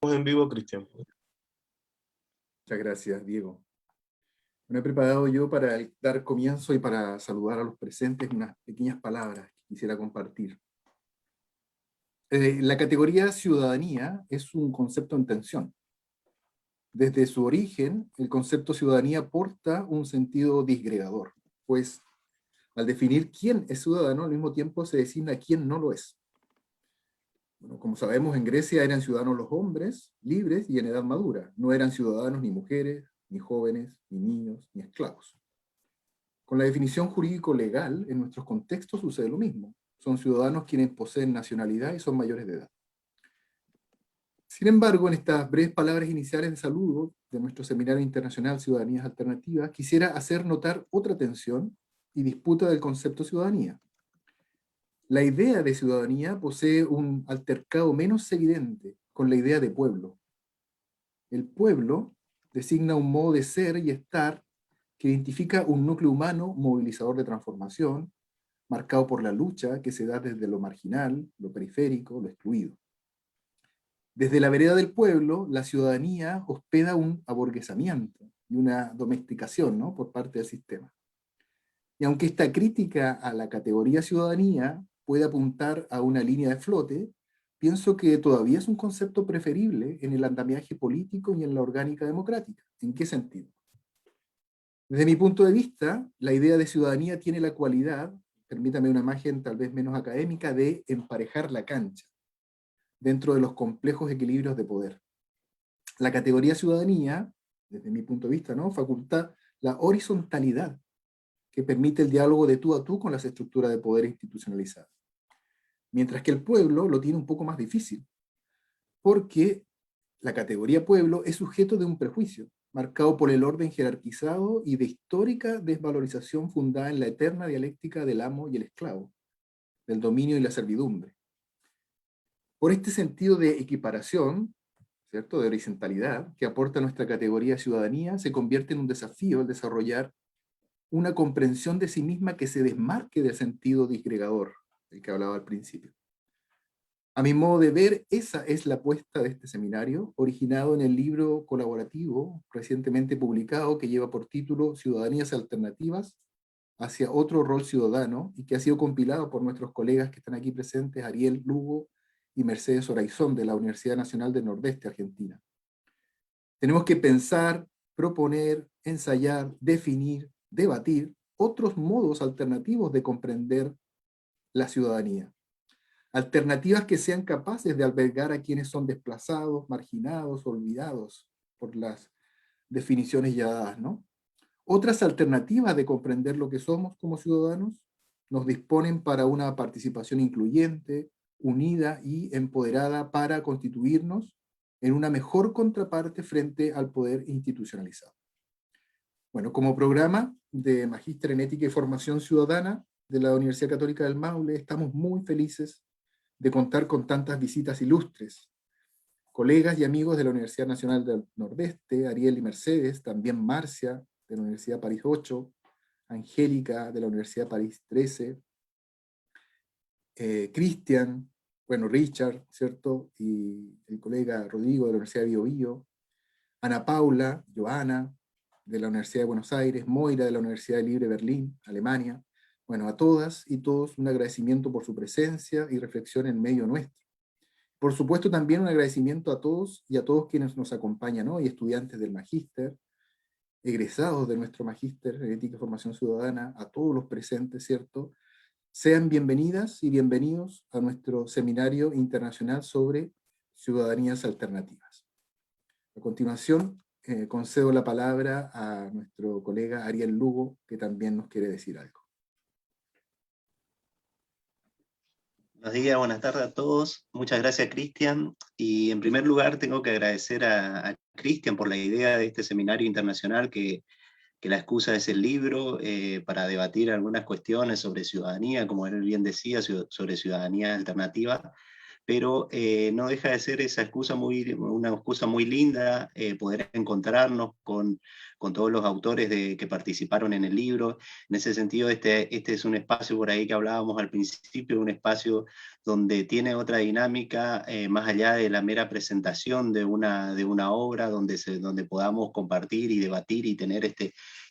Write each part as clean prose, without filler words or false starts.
En vivo, Cristian. Muchas gracias, Diego. Me he preparado yo para dar comienzo y para saludar a los presentes unas pequeñas palabras que quisiera compartir. La categoría ciudadanía es un concepto en tensión. Desde su origen, el concepto ciudadanía porta un sentido disgregador, pues al definir quién es ciudadano, al mismo tiempo se designa quién no lo es. Bueno, como sabemos, en Grecia eran ciudadanos los hombres, libres y en edad madura. No eran ciudadanos ni mujeres, ni jóvenes, ni niños, ni esclavos. Con la definición jurídico-legal, en nuestros contextos sucede lo mismo. Son ciudadanos quienes poseen nacionalidad y son mayores de edad. Sin embargo, en estas breves palabras iniciales de saludo de nuestro Seminario Internacional Ciudadanías Alternativas, quisiera hacer notar otra tensión y disputa del concepto ciudadanía. La idea de ciudadanía posee un altercado menos evidente con la idea de pueblo. El pueblo designa un modo de ser y estar que identifica un núcleo humano movilizador de transformación, marcado por la lucha que se da desde lo marginal, lo periférico, lo excluido. Desde la vereda del pueblo, la ciudadanía hospeda un aburguesamiento y una domesticación, ¿no?, por parte del sistema. Y aunque esta crítica a la categoría ciudadanía puede apuntar a una línea de flote, pienso que todavía es un concepto preferible en el andamiaje político y en la orgánica democrática. ¿En qué sentido? Desde mi punto de vista, la idea de ciudadanía tiene la cualidad, permítame una imagen tal vez menos académica, de emparejar la cancha dentro de los complejos equilibrios de poder. La categoría ciudadanía, desde mi punto de vista, ¿no?, faculta la horizontalidad que permite el diálogo de tú a tú con las estructuras de poder institucionalizadas. Mientras que el pueblo lo tiene un poco más difícil, porque la categoría pueblo es sujeto de un prejuicio, marcado por el orden jerarquizado y de histórica desvalorización fundada en la eterna dialéctica del amo y el esclavo, del dominio y la servidumbre. Por este sentido de equiparación, ¿cierto?, de horizontalidad, que aporta nuestra categoría ciudadanía, se convierte en un desafío el desarrollar una comprensión de sí misma que se desmarque del sentido disgregador, del que hablaba al principio. A mi modo de ver, esa es la apuesta de este seminario, originado en el libro colaborativo recientemente publicado que lleva por título Ciudadanías Alternativas hacia otro rol ciudadano, y que ha sido compilado por nuestros colegas que están aquí presentes, Ariel Lugo y Mercedes Oraizón, de la Universidad Nacional del Nordeste, Argentina. Tenemos que pensar, proponer, ensayar, definir, debatir otros modos alternativos de comprender la ciudadanía. Alternativas que sean capaces de albergar a quienes son desplazados, marginados, olvidados por las definiciones ya dadas, ¿no? Otras alternativas de comprender lo que somos como ciudadanos nos disponen para una participación incluyente, unida y empoderada para constituirnos en una mejor contraparte frente al poder institucionalizado. Bueno, como programa de Magíster en Ética y Formación Ciudadana de la Universidad Católica del Maule, estamos muy felices de contar con tantas visitas ilustres. Colegas y amigos de la Universidad Nacional del Nordeste, Ariel y Mercedes, también Marcia, de la Universidad París 8, Angélica, de la Universidad París 13, Cristian, bueno, Richard, ¿cierto? Y el colega Rodrigo de la Universidad de Bio Bio, Ana Paula, Joana, de la Universidad de Buenos Aires, Moira, de la Universidad Libre de Berlín, Alemania. Bueno, a todas y todos un agradecimiento por su presencia y reflexión en medio nuestro. Por supuesto, también un agradecimiento a todos y a todos quienes nos acompañan hoy, estudiantes del Magíster, egresados de nuestro Magíster en Ética y Formación Ciudadana, a todos los presentes, ¿cierto? Sean bienvenidas y bienvenidos a nuestro Seminario Internacional sobre Ciudadanías Alternativas. A continuación, concedo la palabra a nuestro colega Ariel Lugo, que también nos quiere decir algo. Buenos días, buenas tardes a todos. Muchas gracias, Cristian. Y en primer lugar tengo que agradecer a Cristian por la idea de este seminario internacional, que la excusa es el libro, para debatir algunas cuestiones sobre ciudadanía, como él bien decía, sobre ciudadanía alternativa. pero no deja de ser esa una excusa muy linda, poder encontrarnos con todos los autores que participaron en el libro. En ese sentido, este es un espacio por ahí que hablábamos al principio, un espacio donde tiene otra dinámica, más allá de la mera presentación de una obra, donde podamos compartir y debatir y tener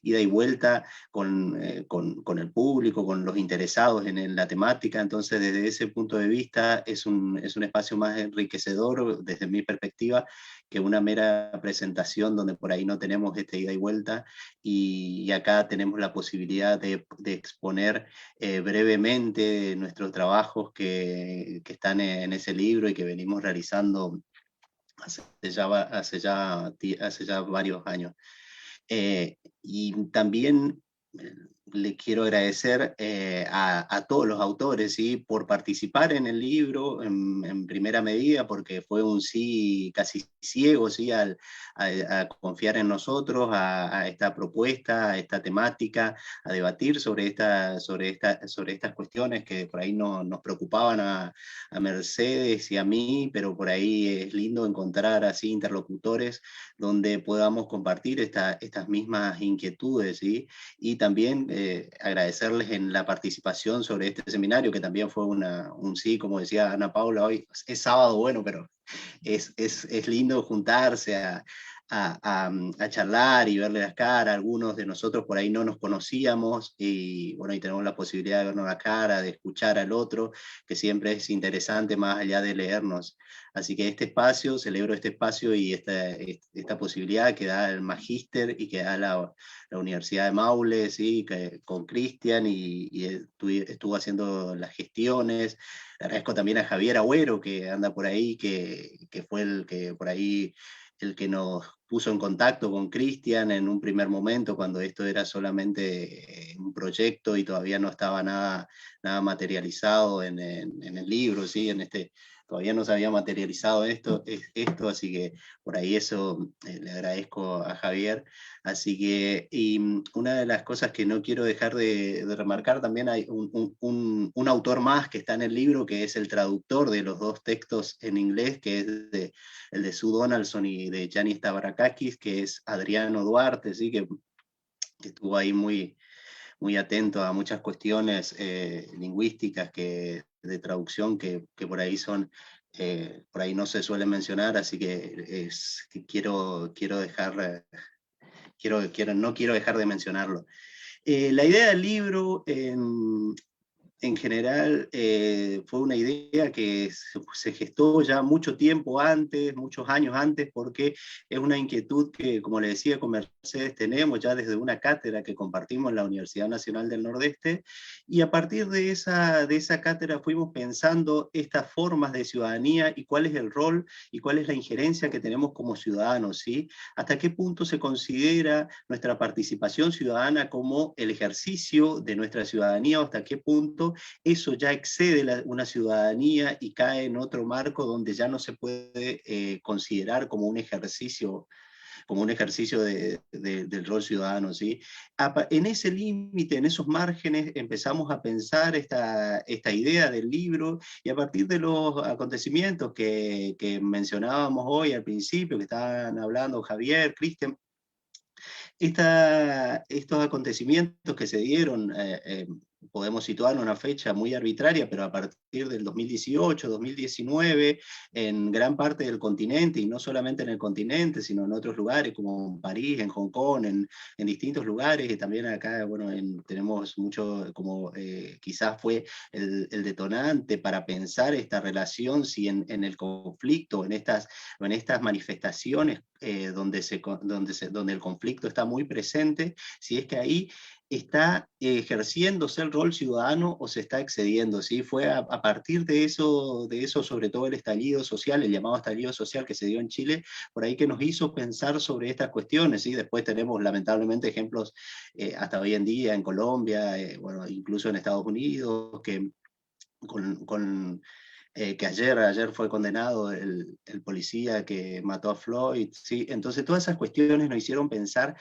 ida y vuelta con el público, con los interesados en la temática. Entonces, desde ese punto de vista, es un espacio más enriquecedor, desde mi perspectiva, que una mera presentación donde por ahí no tenemos ida y vuelta, y acá tenemos la posibilidad de exponer brevemente nuestros trabajos que están en ese libro y que venimos realizando hace ya varios años. Y también le quiero agradecer a todos los autores, ¿sí?, por participar en el libro en primera medida, porque fue un sí casi ciego, ¿sí?, a confiar en nosotros, a esta propuesta, a esta temática, a debatir sobre estas cuestiones que por ahí nos preocupaban a Mercedes y a mí, pero por ahí es lindo encontrar así interlocutores donde podamos compartir estas mismas inquietudes, ¿sí? Y también agradecerles en la participación sobre este seminario, que también fue un sí, como decía Ana Paula, hoy es sábado, bueno, pero es lindo juntarse a charlar y verle las caras. Algunos de nosotros por ahí no nos conocíamos y bueno, y tenemos la posibilidad de vernos la cara, de escuchar al otro, que siempre es interesante más allá de leernos. Así que celebro este espacio y esta posibilidad que da el Magíster y que da la Universidad de Maule, ¿sí?, con Cristian, y estuvo haciendo las gestiones. Le agradezco también a Javier Agüero, que anda por ahí, que fue el que nos puso en contacto con Cristian en un primer momento, cuando esto era solamente un proyecto y todavía no estaba nada materializado en el libro, ¿sí? Todavía no se había materializado esto, así que por ahí eso le agradezco a Javier. Así que, y una de las cosas que no quiero dejar de remarcar, también hay un autor más que está en el libro, que es el traductor de los dos textos en inglés, que es el de Sue Donaldson y de Yanis Stavrakakis, que es Adriano Duarte, ¿sí?, que estuvo ahí muy atento a muchas cuestiones lingüísticas de traducción que por ahí por ahí no se suelen mencionar, así que no quiero dejar de mencionarlo. La idea del libro, en general, fue una idea que se gestó ya mucho tiempo antes, muchos años antes, porque es una inquietud que, como le decía, con Mercedes tenemos ya desde una cátedra que compartimos en la Universidad Nacional del Nordeste, y a partir de esa cátedra fuimos pensando estas formas de ciudadanía y cuál es el rol y cuál es la injerencia que tenemos como ciudadanos, ¿sí? Hasta qué punto se considera nuestra participación ciudadana como el ejercicio de nuestra ciudadanía, o hasta qué punto eso ya excede una ciudadanía y cae en otro marco donde ya no se puede considerar como un ejercicio del rol ciudadano, ¿sí? En ese límite, en esos márgenes, empezamos a pensar esta idea del libro, y a partir de los acontecimientos que mencionábamos hoy al principio, que estaban hablando Javier, Cristian, estos acontecimientos que se dieron, podemos situar en una fecha muy arbitraria, pero a partir del 2018, 2019, en gran parte del continente, y no solamente en el continente, sino en otros lugares, como en París, en Hong Kong, en distintos lugares, y también acá, bueno, tenemos mucho, como quizás fue el detonante para pensar esta relación, si en el conflicto, en estas manifestaciones donde el conflicto está muy presente, si es que ahí está ejerciéndose el rol ciudadano o se está excediendo, ¿sí? Fue a partir de eso, sobre todo el estallido social, el llamado estallido social que se dio en Chile, por ahí que nos hizo pensar sobre estas cuestiones, ¿sí? Después tenemos lamentablemente ejemplos hasta hoy en día en Colombia, bueno, incluso en Estados Unidos, que que ayer fue condenado el policía que mató a Floyd, ¿sí? Entonces todas esas cuestiones nos hicieron pensar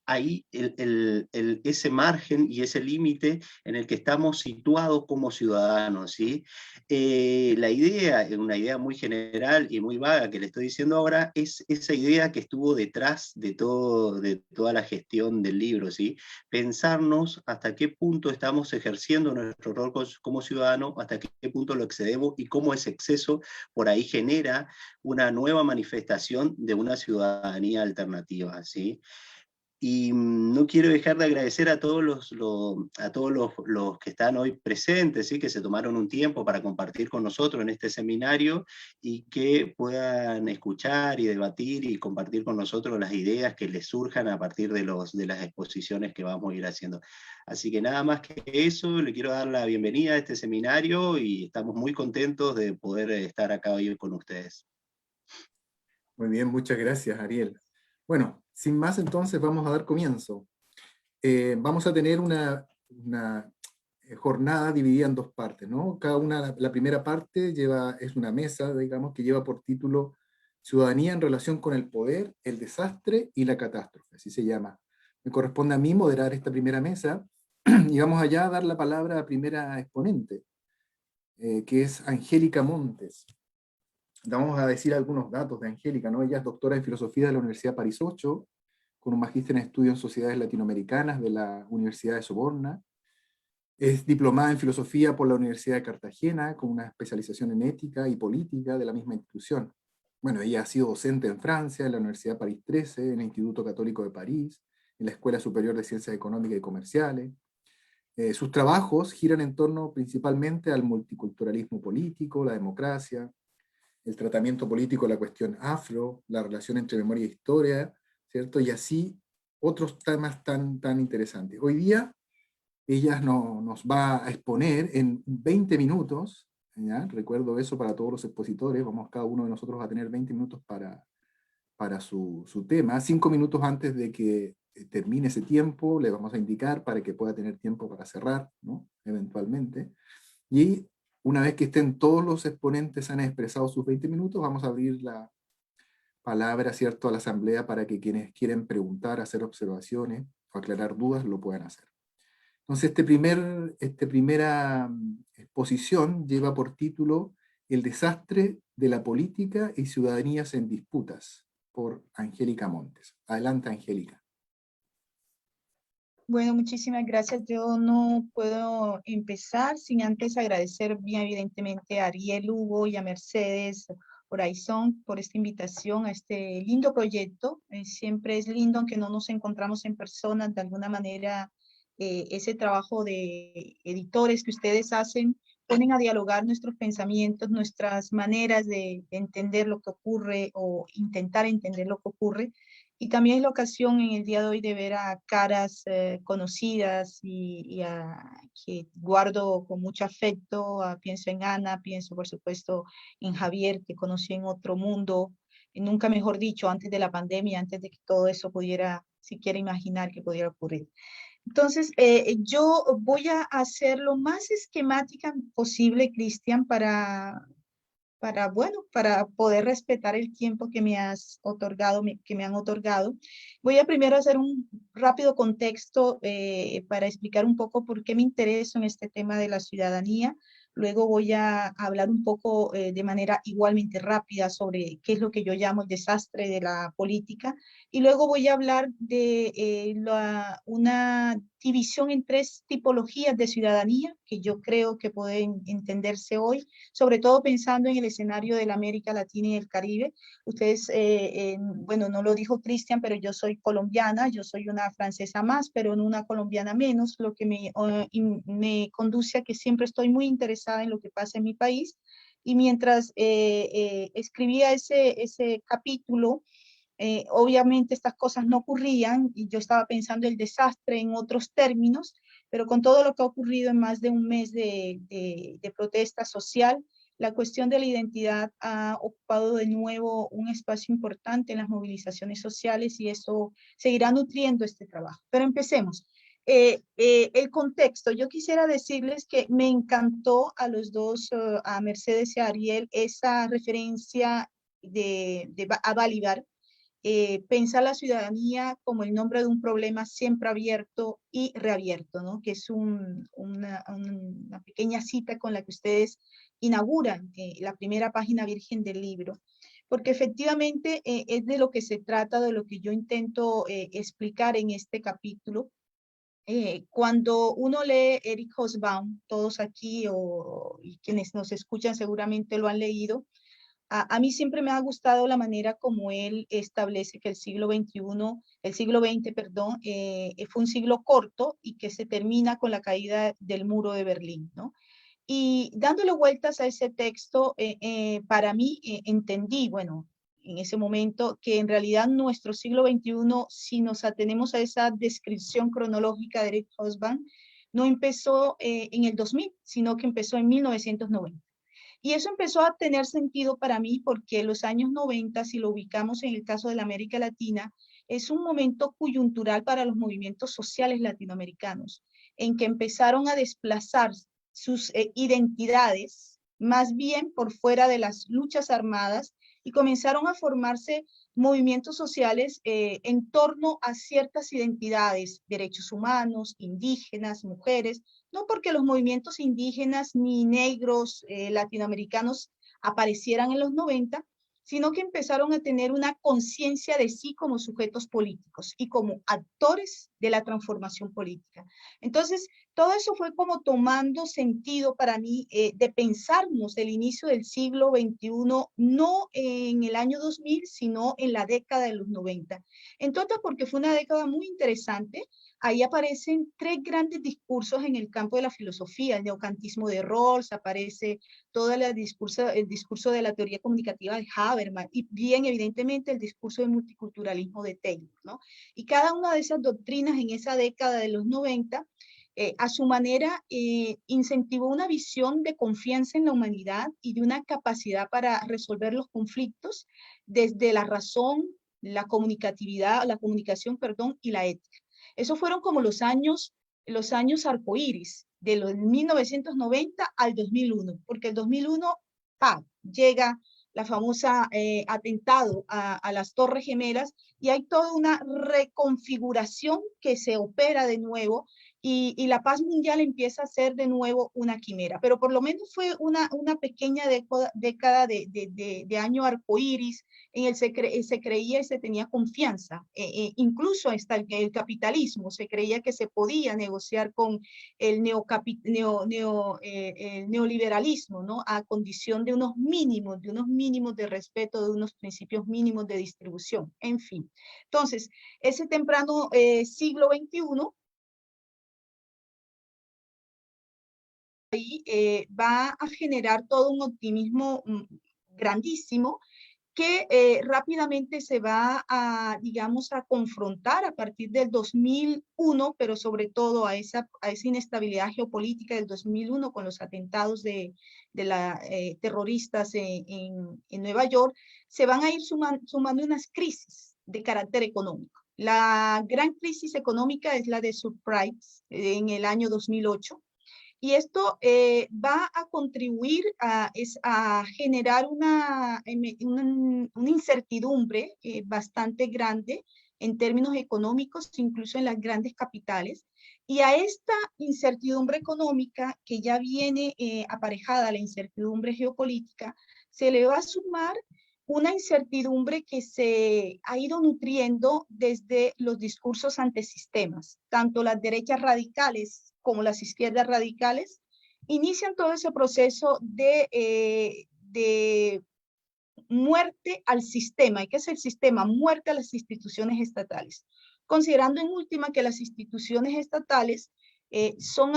ahí ese margen y ese límite en el que estamos situados como ciudadanos, ¿sí? La idea, una idea muy general y muy vaga que le estoy diciendo ahora, es esa idea que estuvo detrás de toda la gestión del libro, ¿sí? Pensarnos hasta qué punto estamos ejerciendo nuestro rol como ciudadano, hasta qué punto lo excedemos y cómo ese exceso por ahí genera una nueva manifestación de una ciudadanía alternativa, ¿sí? Y no quiero dejar de agradecer a todos los que están hoy presentes, ¿sí? Que se tomaron un tiempo para compartir con nosotros en este seminario y que puedan escuchar y debatir y compartir con nosotros las ideas que les surjan a partir de las exposiciones que vamos a ir haciendo. Así que nada más que eso, le quiero dar la bienvenida a este seminario y estamos muy contentos de poder estar acá hoy con ustedes. Muy bien, muchas gracias, Ariel. Bueno, sin más entonces vamos a dar comienzo. Vamos a tener una jornada dividida en dos partes, ¿no? Cada una, la primera parte es una mesa, digamos, que lleva por título Ciudadanía en relación con el poder, el desastre y la catástrofe, así se llama. Me corresponde a mí moderar esta primera mesa y vamos allá a dar la palabra a la primera exponente, que es Angélica Montes. Vamos a decir algunos datos de Angélica, ¿no? Ella es doctora en filosofía de la Universidad París 8, con un magíster en estudios en sociedades latinoamericanas de la Universidad de Soborna. Es diplomada en filosofía por la Universidad de Cartagena, con una especialización en ética y política de la misma institución. Bueno, ella ha sido docente en Francia, en la Universidad París 13, en el Instituto Católico de París, en la Escuela Superior de Ciencias Económicas y Comerciales. Sus trabajos giran en torno principalmente al multiculturalismo político, la democracia, el tratamiento político de la cuestión afro, la relación entre memoria e historia, ¿cierto? Y así otros temas tan interesantes. Hoy día ella nos va a exponer en 20 minutos, ¿ya? Recuerdo eso para todos los expositores, cada uno de nosotros va a tener 20 minutos para su tema, 5 minutos antes de que termine ese tiempo, le vamos a indicar para que pueda tener tiempo para cerrar, ¿no? Eventualmente. Y una vez que estén todos los exponentes han expresado sus 20 minutos, vamos a abrir la palabra, ¿cierto?, a la asamblea para que quienes quieren preguntar, hacer observaciones o aclarar dudas lo puedan hacer. Entonces, esta primera exposición lleva por título El desastre de la política y ciudadanías en disputas, por Angélica Montes. Adelante, Angélica. Bueno, muchísimas gracias. Yo no puedo empezar sin antes agradecer bien evidentemente a Ariel Hugo y a Mercedes Horizon por esta invitación a este lindo proyecto. Siempre es lindo, aunque no nos encontramos en persona, de alguna manera ese trabajo de editores que ustedes hacen ponen a dialogar nuestros pensamientos, nuestras maneras de entender lo que ocurre o intentar entender lo que ocurre. Y también es la ocasión en el día de hoy de ver a caras conocidas y que guardo con mucho afecto. Pienso en Ana, pienso por supuesto en Javier, que conocí en otro mundo, y nunca mejor dicho, antes de la pandemia, antes de que todo eso pudiera siquiera imaginar que pudiera ocurrir. Entonces, yo voy a hacer lo más esquemática posible, Cristian, bueno, para poder respetar el tiempo que me has otorgado, que me han otorgado. Voy a primero hacer un rápido contexto para explicar un poco por qué me intereso en este tema de la ciudadanía. Luego voy a hablar un poco de manera igualmente rápida sobre qué es lo que yo llamo el desastre de la política. Y luego voy a hablar de una división en 3 tipologías de ciudadanía que yo creo que pueden entenderse hoy, sobre todo pensando en el escenario de la América Latina y el Caribe. Ustedes, bueno, no lo dijo Cristian, pero yo soy colombiana, yo soy una francesa más, pero no una colombiana menos, lo que me conduce a que siempre estoy muy interesada en lo que pasa en mi país. Y mientras escribía ese capítulo, obviamente estas cosas no ocurrían y yo estaba pensando el desastre en otros términos, pero con todo lo que ha ocurrido en más de un mes de protesta social, la cuestión de la identidad ha ocupado de nuevo un espacio importante en las movilizaciones sociales y eso seguirá nutriendo este trabajo. Pero empecemos. El contexto, yo quisiera decirles que me encantó a los dos, a Mercedes y a Ariel, esa referencia a Balibar, pensar la ciudadanía como el nombre de un problema siempre abierto y reabierto, ¿no? Que es una pequeña cita con la que ustedes inauguran la primera página virgen del libro, porque efectivamente es de lo que se trata, de lo que yo intento explicar en este capítulo. Cuando uno lee Eric Hobsbawm, todos aquí y quienes nos escuchan seguramente lo han leído, a mí siempre me ha gustado la manera como él establece que el siglo XX, perdón, fue un siglo corto y que se termina con la caída del muro de Berlín, ¿no? Y dándole vueltas a ese texto, para mí entendí, bueno, en ese momento, que en realidad nuestro siglo XXI, si nos atenemos a esa descripción cronológica de Eric Hobsbawm, no empezó en el 2000, sino que empezó en 1990. Y eso empezó a tener sentido para mí porque los años 90, si lo ubicamos en el caso de la América Latina, es un momento coyuntural para los movimientos sociales latinoamericanos, en que empezaron a desplazar sus identidades más bien por fuera de las luchas armadas y comenzaron a formarse movimientos sociales en torno a ciertas identidades, derechos humanos, indígenas, mujeres, no porque los movimientos indígenas ni negros latinoamericanos aparecieran en los 90, sino que empezaron a tener una conciencia de sí como sujetos políticos y como actores de la transformación política. Entonces, todo eso fue como tomando sentido para mí de pensarnos el inicio del siglo XXI, no en el año 2000, sino en la década de los 90. Entonces, porque fue una década muy interesante. Ahí aparecen tres grandes discursos en el campo de la filosofía: el neocantismo de Rawls, aparece todo el discurso de la teoría comunicativa de Habermas y bien evidentemente el discurso del multiculturalismo de Taylor, ¿no? Y cada una de esas doctrinas en esa década de los 90, a su manera, incentivó una visión de confianza en la humanidad y de una capacidad para resolver los conflictos desde la razón, la comunicación, perdón, y la ética. Esos fueron como los años arcoíris, de los 1990 al 2001, porque el 2001, llega la famosa atentado a las Torres Gemelas y hay toda una reconfiguración que se opera de nuevo y la paz mundial empieza a ser de nuevo una quimera. Pero por lo menos fue una pequeña década de año arcoíris en el se creía y se tenía confianza. Incluso hasta el capitalismo, se creía que se podía negociar con el neoliberalismo, ¿no? A condición de unos mínimos de respeto, de unos principios mínimos de distribución, en fin. Entonces, ese temprano siglo XXI va a generar todo un optimismo grandísimo que rápidamente se va a, digamos, a confrontar a partir del 2001, pero sobre todo a esa inestabilidad geopolítica del 2001 con los atentados de terroristas en Nueva York, se van a ir sumando unas crisis de carácter económico. La gran crisis económica es la de subprimes en el año 2008. Y esto va a contribuir a generar una incertidumbre bastante grande en términos económicos, incluso en las grandes capitales. Y a esta incertidumbre económica, que ya viene aparejada a la incertidumbre geopolítica, se le va a sumar una incertidumbre que se ha ido nutriendo desde los discursos antisistemas, tanto las derechas radicales como las izquierdas radicales, inician todo ese proceso de muerte al sistema. ¿Y qué es el sistema? Muerte a las instituciones estatales, considerando en última que las instituciones estatales son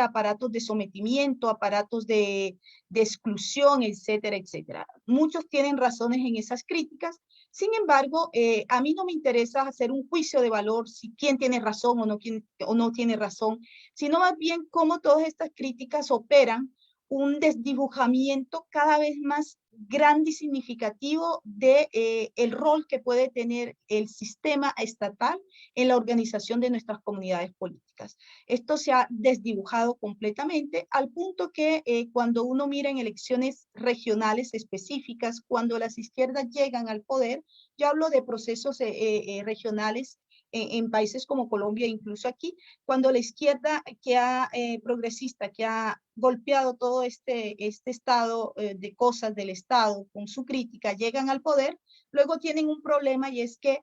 aparatos de sometimiento, aparatos de exclusión, etcétera, etcétera. Muchos tienen razones en esas críticas. Sin embargo, a mí no me interesa hacer un juicio de valor si quién tiene razón o no tiene razón, sino más bien cómo todas estas críticas operan un desdibujamiento cada vez más grande y significativo de el rol que puede tener el sistema estatal en la organización de nuestras comunidades políticas. Esto se ha desdibujado completamente al punto que cuando uno mira en elecciones regionales específicas, cuando las izquierdas llegan al poder, yo hablo de procesos regionales en países como Colombia, incluso aquí, cuando la izquierda progresista que ha golpeado todo este estado de cosas del Estado con su crítica, llegan al poder, luego tienen un problema y es que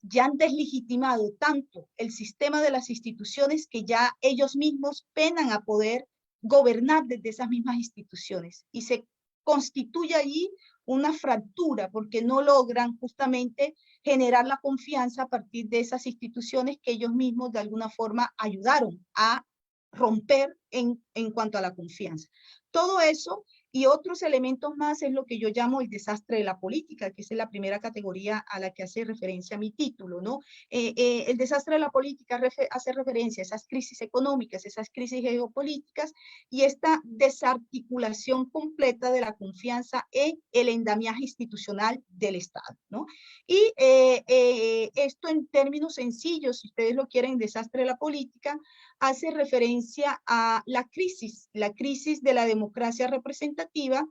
ya han deslegitimado tanto el sistema de las instituciones que ya ellos mismos penan a poder gobernar desde esas mismas instituciones y se constituye allí una fractura porque no logran justamente generar la confianza a partir de esas instituciones que ellos mismos de alguna forma ayudaron a romper en cuanto a la confianza. Todo eso y otros elementos más es lo que yo llamo el desastre de la política, que es la primera categoría a la que hace referencia mi título, ¿no? El desastre de la política hace referencia a esas crisis económicas, esas crisis geopolíticas y esta desarticulación completa de la confianza en el andamiaje institucional del Estado, ¿no? Y esto en términos sencillos, si ustedes lo quieren, desastre de la política, hace referencia a la crisis de la democracia representativa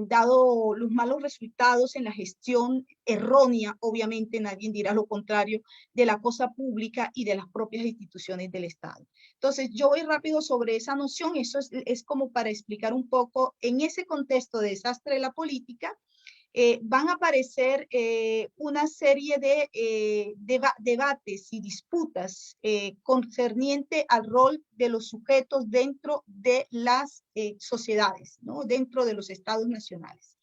dado los malos resultados en la gestión errónea, obviamente nadie dirá lo contrario, de la cosa pública y de las propias instituciones del Estado. Entonces, yo voy rápido sobre esa noción, eso es como para explicar un poco en ese contexto de desastre de la política, van a aparecer una serie de debates y disputas concerniente al rol de los sujetos dentro de las sociedades, ¿no? Dentro de los estados nacionales.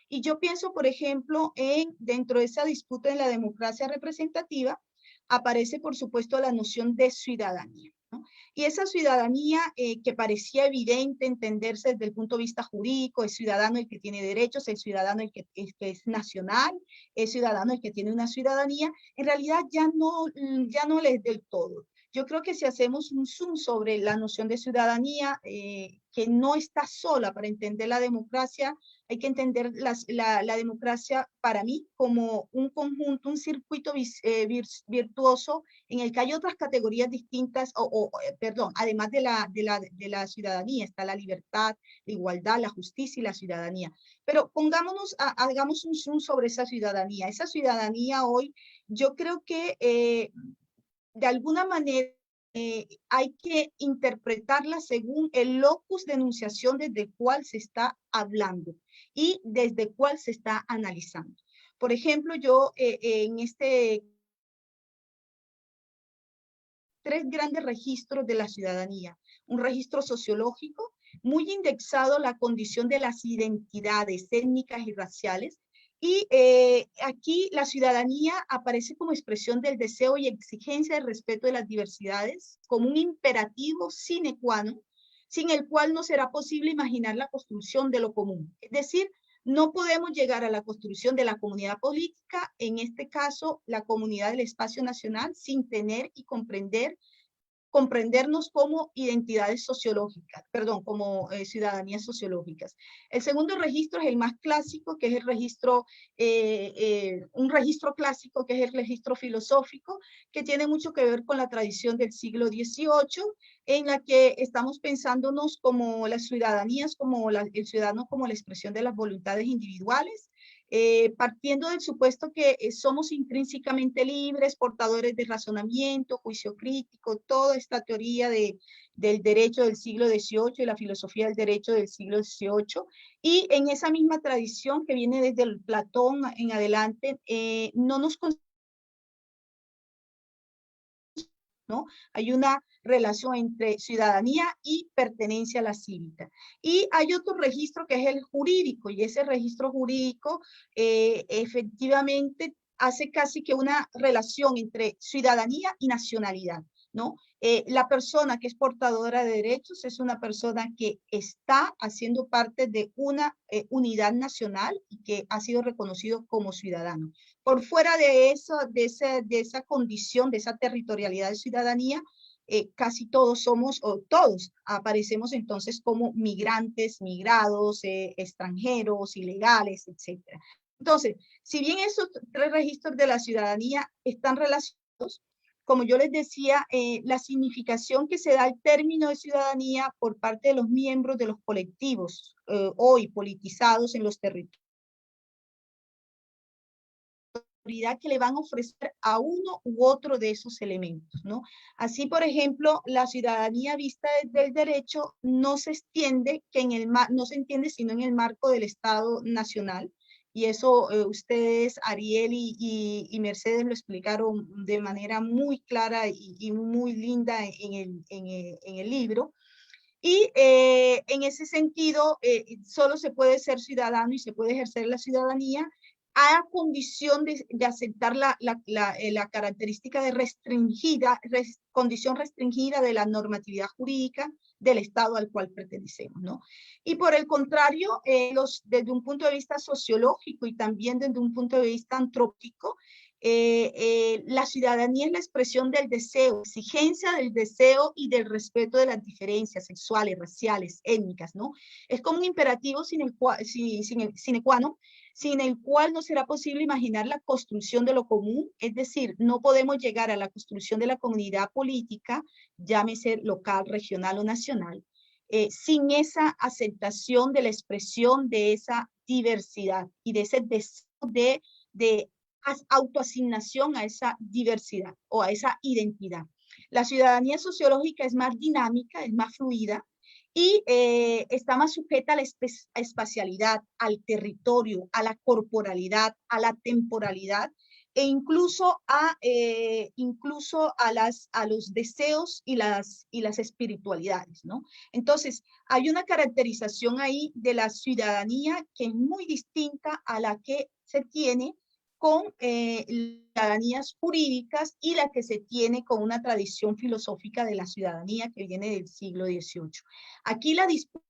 Y yo pienso, por ejemplo, dentro de esa disputa en la democracia representativa, aparece, por supuesto, la noción de ciudadanía, ¿no? Y esa ciudadanía que parecía evidente entenderse desde el punto de vista jurídico, es ciudadano el que tiene derechos, el ciudadano el que es nacional, es ciudadano el que tiene una ciudadanía, en realidad ya no lo es del todo. Yo creo que si hacemos un zoom sobre la noción de ciudadanía, que no está sola para entender la democracia, hay que entender la democracia para mí como un conjunto, un circuito virtuoso en el que hay otras categorías distintas, perdón, además de la ciudadanía, está la libertad, la igualdad, la justicia y la ciudadanía. Pero hagamos un zoom sobre esa ciudadanía. Esa ciudadanía hoy, yo creo que de alguna manera hay que interpretarla según el locus de enunciación desde el cual se está hablando y desde el cual se está analizando. Por ejemplo, yo en tres grandes registros de la ciudadanía. Un registro sociológico, muy indexado a la condición de las identidades étnicas y raciales. Y aquí la ciudadanía aparece como expresión del deseo y exigencia de respeto de las diversidades, como un imperativo sine qua non, sin el cual no será posible imaginar la construcción de lo común. Es decir, no podemos llegar a la construcción de la comunidad política, en este caso, la comunidad del espacio nacional, sin tener y comprendernos como identidades sociológicas, perdón, como ciudadanías sociológicas. El segundo registro es el más clásico, que es el registro, un registro clásico, que es el registro filosófico, que tiene mucho que ver con la tradición del siglo XVIII, en la que estamos pensándonos como las ciudadanías, como el ciudadano como la expresión de las voluntades individuales, partiendo del supuesto que somos intrínsecamente libres, portadores de razonamiento, juicio crítico, toda esta teoría del derecho del siglo XVIII y la filosofía del derecho del siglo XVIII. Y en esa misma tradición que viene desde el Platón en adelante, no nos ¿no? Hay una relación entre ciudadanía y pertenencia a la cívica. Y hay otro registro que es el jurídico, y ese registro jurídico efectivamente hace casi que una relación entre ciudadanía y nacionalidad, ¿no? La persona que es portadora de derechos es una persona que está haciendo parte de una unidad nacional y que ha sido reconocido como ciudadano. Por fuera de esa condición, de esa territorialidad de ciudadanía, casi todos somos, o todos aparecemos entonces como migrantes, migrados, extranjeros, ilegales, etc. Entonces, si bien esos tres registros de la ciudadanía están relacionados, como yo les decía, la significación que se da al término de ciudadanía por parte de los miembros de los colectivos hoy politizados en los territorios, que le van a ofrecer a uno u otro de esos elementos, ¿no? Así, por ejemplo, la ciudadanía vista desde el derecho no se extiende, no se entiende sino en el marco del Estado Nacional, y eso ustedes, Ariel y Mercedes, lo explicaron de manera muy clara y muy linda en el libro. Y en ese sentido, solo se puede ser ciudadano y se puede ejercer la ciudadanía a condición de aceptar la característica de condición restringida de la normatividad jurídica del Estado al cual pertenecemos, ¿no? Y por el contrario, desde un punto de vista sociológico y también desde un punto de vista antropológico, la ciudadanía es la expresión del deseo, exigencia del deseo y del respeto de las diferencias sexuales, raciales, étnicas, ¿no? Es como un imperativo sine qua non, sin el cual no será posible imaginar la construcción de lo común, es decir, no podemos llegar a la construcción de la comunidad política, llámese local, regional o nacional, sin esa aceptación de la expresión de esa diversidad y de ese deseo de autoasignación a esa diversidad o a esa identidad. La ciudadanía sociológica es más dinámica, es más fluida, y está más sujeta a la espacialidad, al territorio, a la corporalidad, a la temporalidad, e incluso a los deseos y las espiritualidades, ¿no? Entonces, hay una caracterización ahí de la ciudadanía que es muy distinta a la que se tiene con ciudadanías jurídicas y la que se tiene con una tradición filosófica de la ciudadanía que viene del siglo XVIII. Aquí la disputa,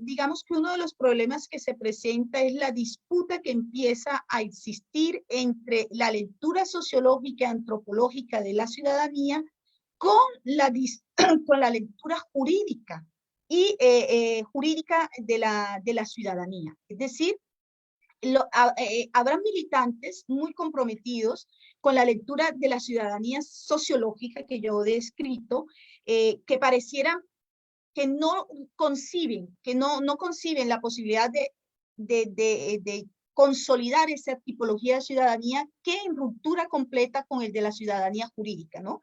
digamos que uno de los problemas que se presenta es la disputa que empieza a existir entre la lectura sociológica y antropológica de la ciudadanía con la lectura jurídica y jurídica de la ciudadanía. Es decir, habrá militantes muy comprometidos con la lectura de la ciudadanía sociológica que yo he descrito, que parecieran que no conciben la posibilidad de consolidar esa tipología de ciudadanía que en ruptura completa con el de la ciudadanía jurídica, ¿no?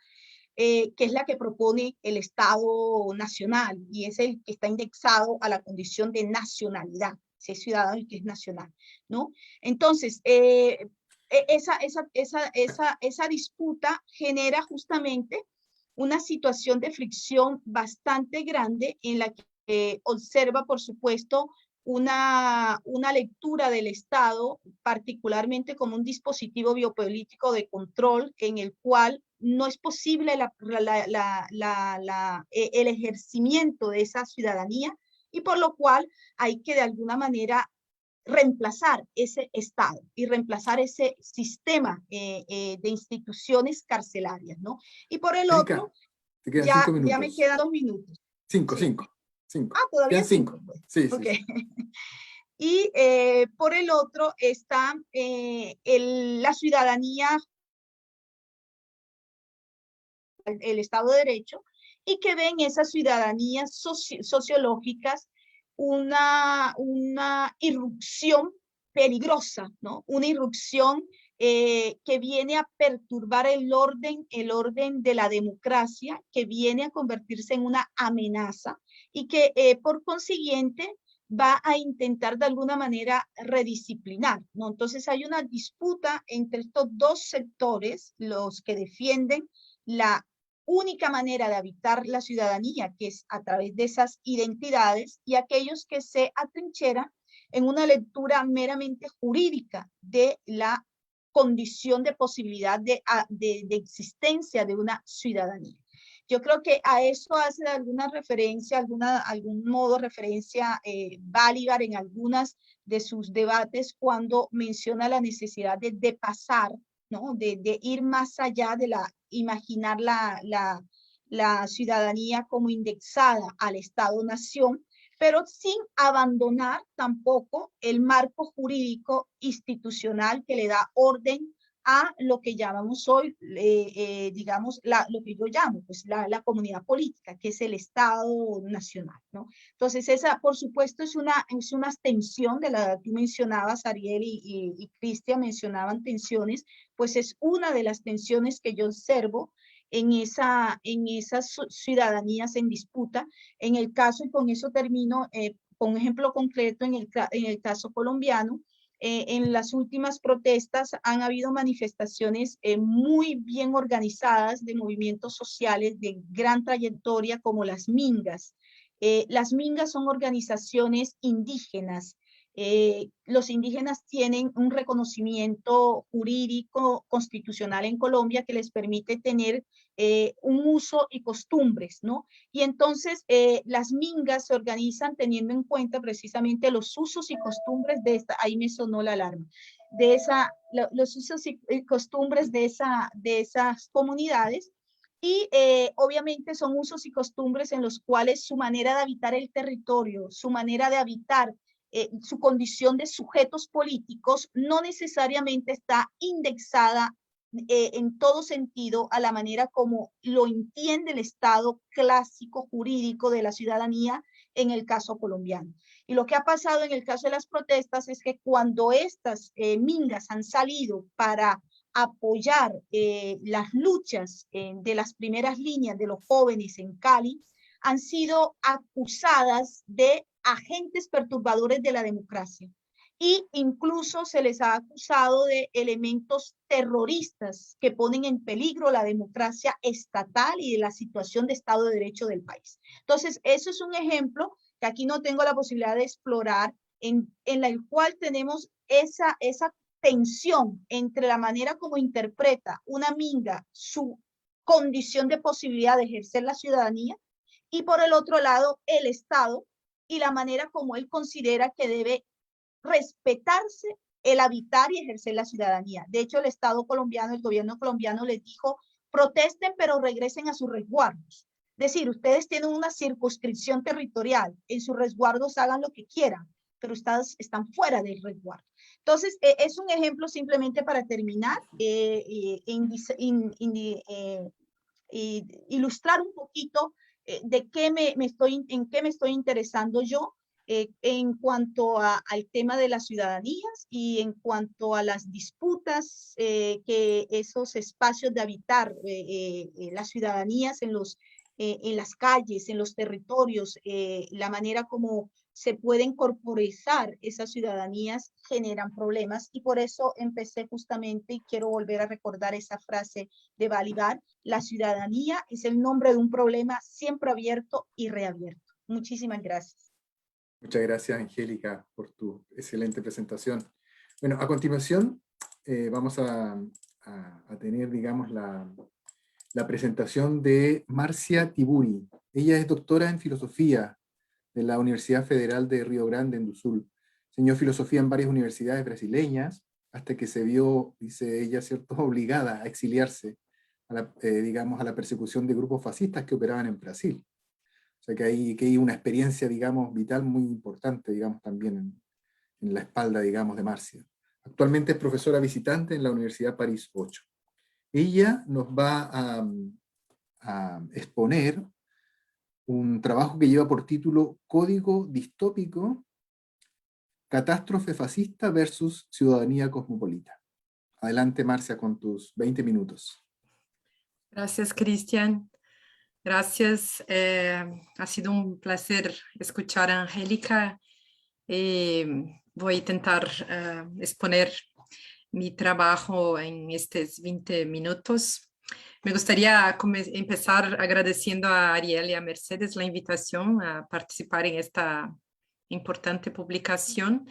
Que es la que propone el Estado Nacional y es el que está indexado a la condición de nacionalidad, si es ciudadano y que es nacional, ¿no? Entonces, esa disputa genera justamente una situación de fricción bastante grande en la que observa, por supuesto, una lectura del Estado, particularmente como un dispositivo biopolítico de control en el cual no es posible el ejercimiento de esa ciudadanía y por lo cual hay que de alguna manera reemplazar ese Estado y reemplazar ese sistema de instituciones carcelarias, ¿no? Y por el otro, te quedan 5 minutos. Ya me quedan 2 minutos. 5. Ah, todavía 5. Pues. Sí, okay. Sí. Y por el otro está la ciudadanía, el Estado de Derecho, y que ven esas ciudadanías sociológicas una irrupción peligrosa, ¿no? Una irrupción que viene a perturbar el orden de la democracia, que viene a convertirse en una amenaza y que por consiguiente va a intentar de alguna manera redisciplinar, ¿no? Entonces hay una disputa entre estos dos sectores, los que defienden la única manera de habitar la ciudadanía, que es a través de esas identidades, y aquellos que se atrincheran en una lectura meramente jurídica de la condición de posibilidad de existencia de una ciudadanía. Yo creo que a eso hace alguna referencia, algún modo referencia Balibar en algunas de sus debates cuando menciona la necesidad de pasar ¿no? De ir más allá de imaginar la ciudadanía como indexada al Estado-nación, pero sin abandonar tampoco el marco jurídico institucional que le da orden a lo que llamamos hoy, digamos, lo que yo llamo, pues la comunidad política, que es el Estado nacional, ¿no? Entonces, esa, por supuesto, es una extensión de la que tú mencionabas, Ariel y Cristian mencionaban tensiones, pues es una de las tensiones que yo observo en esas ciudadanías en disputa. En el caso, y con eso termino, con un ejemplo concreto en el caso colombiano, en las últimas protestas han habido manifestaciones muy bien organizadas de movimientos sociales de gran trayectoria como las Mingas. Las Mingas son organizaciones indígenas. Los indígenas tienen un reconocimiento jurídico constitucional en Colombia que les permite tener un uso y costumbres, ¿no? Y entonces las mingas se organizan teniendo en cuenta precisamente los usos y costumbres de ahí me sonó la alarma, los usos y costumbres de esas comunidades. Y obviamente son usos y costumbres en los cuales su manera de habitar el territorio, su manera de habitar su condición de sujetos políticos no necesariamente está indexada en todo sentido a la manera como lo entiende el Estado clásico jurídico de la ciudadanía en el caso colombiano. Y lo que ha pasado en el caso de las protestas es que cuando estas mingas han salido para apoyar las luchas de las primeras líneas de los jóvenes en Cali, han sido acusadas de agentes perturbadores de la democracia. Y incluso se les ha acusado de elementos terroristas que ponen en peligro la democracia estatal y de la situación de Estado de Derecho del país. Entonces, eso es un ejemplo que aquí no tengo la posibilidad de explorar, en el cual tenemos esa tensión entre la manera como interpreta una minga su condición de posibilidad de ejercer la ciudadanía y por el otro lado el Estado y la manera como él considera que debe respetarse el habitar y ejercer la ciudadanía. De hecho, el Estado colombiano, el gobierno colombiano les dijo, protesten pero regresen a sus resguardos. Es decir, ustedes tienen una circunscripción territorial, en sus resguardos hagan lo que quieran, pero ustedes están fuera del resguardo. Entonces, es un ejemplo simplemente para terminar, ilustrar un poquito de qué en qué me estoy interesando yo en cuanto al tema de las ciudadanías y en cuanto a las disputas que esos espacios de habitar las ciudadanías en las calles, en los territorios, la manera como se pueden corporizar esas ciudadanías generan problemas y por eso empecé justamente y quiero volver a recordar esa frase de Balibar, la ciudadanía es el nombre de un problema siempre abierto y reabierto. Muchísimas gracias. Muchas gracias, Angélica, por tu excelente presentación. Bueno, a continuación vamos a tener, digamos, la presentación de Marcia Tiburi. Ella es doctora en filosofía de la Universidad Federal de Río Grande, en do Sul. Enseñó filosofía en varias universidades brasileñas, hasta que se vio, dice ella, ¿cierto?, obligada a exiliarse, digamos, a la persecución de grupos fascistas que operaban en Brasil. O sea que hay una experiencia, digamos, vital muy importante, digamos, también en la espalda, digamos, de Marcia. Actualmente es profesora visitante en la Universidad París 8. Ella nos va a exponer un trabajo que lleva por título Código distópico, catástrofe fascista versus ciudadanía cosmopolita. Adelante, Marcia, con tus 20 minutos. Gracias, Cristian. Gracias. Ha sido un placer escuchar a Angélica. Voy a intentar exponer mi trabajo en estos 20 minutos. Me gustaría empezar agradeciendo a Ariel y a Mercedes la invitación a participar en esta importante publicación.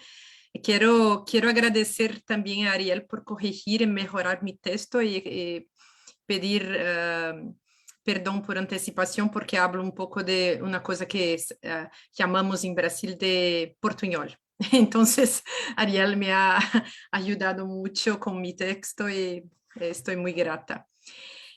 Quiero agradecer también a Ariel por corregir y mejorar mi texto y pedir perdón por anticipación porque hablo un poco de una cosa que llamamos en Brasil de portuñol. Entonces, Ariel me ha ayudado mucho con mi texto y estoy muy grata.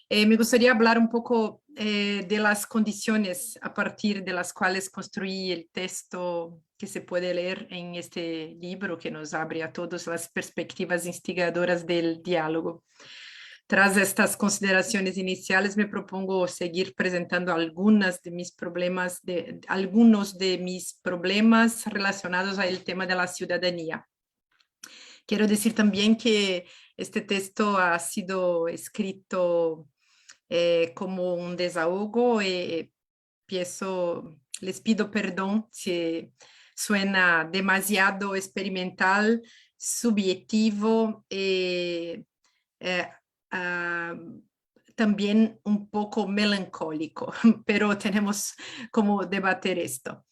Me gustaría hablar un poco de las condiciones a partir de las cuales construí el texto que se puede leer en este libro que nos abre a todos las perspectivas instigadoras del diálogo. Tras estas consideraciones iniciales, me propongo seguir presentando algunos de mis problemas relacionados al tema de la ciudadanía. Quiero decir también que este texto ha sido escrito como un desahogo. Les pido perdón si suena demasiado experimental, subjetivo, también un poco melancólico, pero tenemos como debatir esto.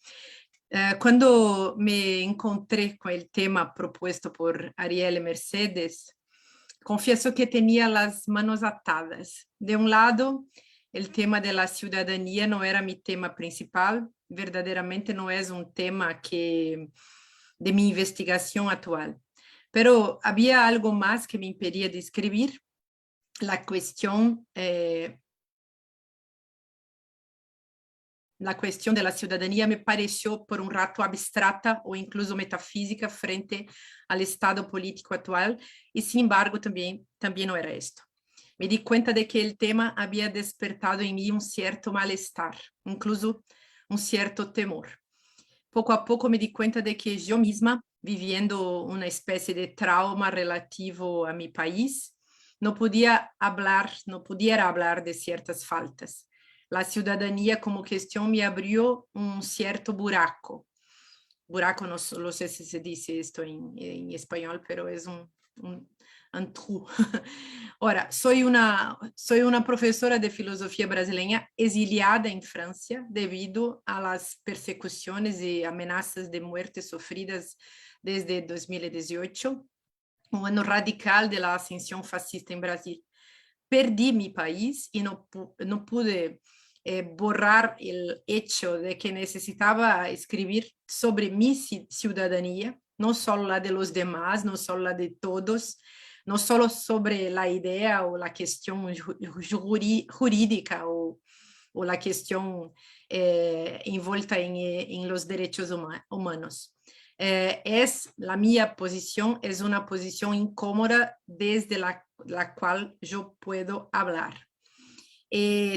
Cuando me encontré con el tema propuesto por Ariel Mercedes, confieso que tenía las manos atadas. De un lado, el tema de la ciudadanía no era mi tema principal, verdaderamente no es un tema de mi investigación actual. Pero había algo más que me impedía de escribir, la cuestión de la ciudadanía me pareció por un rato abstracta o incluso metafísica frente al estado político actual y sin embargo también no era esto. Me di cuenta de que el tema había despertado en mí un cierto malestar, incluso un cierto temor. Poco a poco me di cuenta de que yo misma, viviendo una especie de trauma relativo a mi país, no pudiera hablar de ciertas faltas. La ciudadanía como cuestión me abrió un cierto buraco. Buraco, no sé si se dice esto en español, pero es un trou. Ahora, soy una profesora de filosofía brasileña exiliada en Francia debido a las persecuciones y amenazas de muerte sufridas desde 2018. Un año radical de la ascensión fascista en Brasil. Perdí mi país y no pude borrar el hecho de que necesitaba escribir sobre mi ciudadanía, no solo la de los demás, no solo la de todos, no solo sobre la idea o la cuestión jurídica o la cuestión envuelta en los derechos humanos. La mía posición es una posición incómoda desde la cual yo puedo hablar.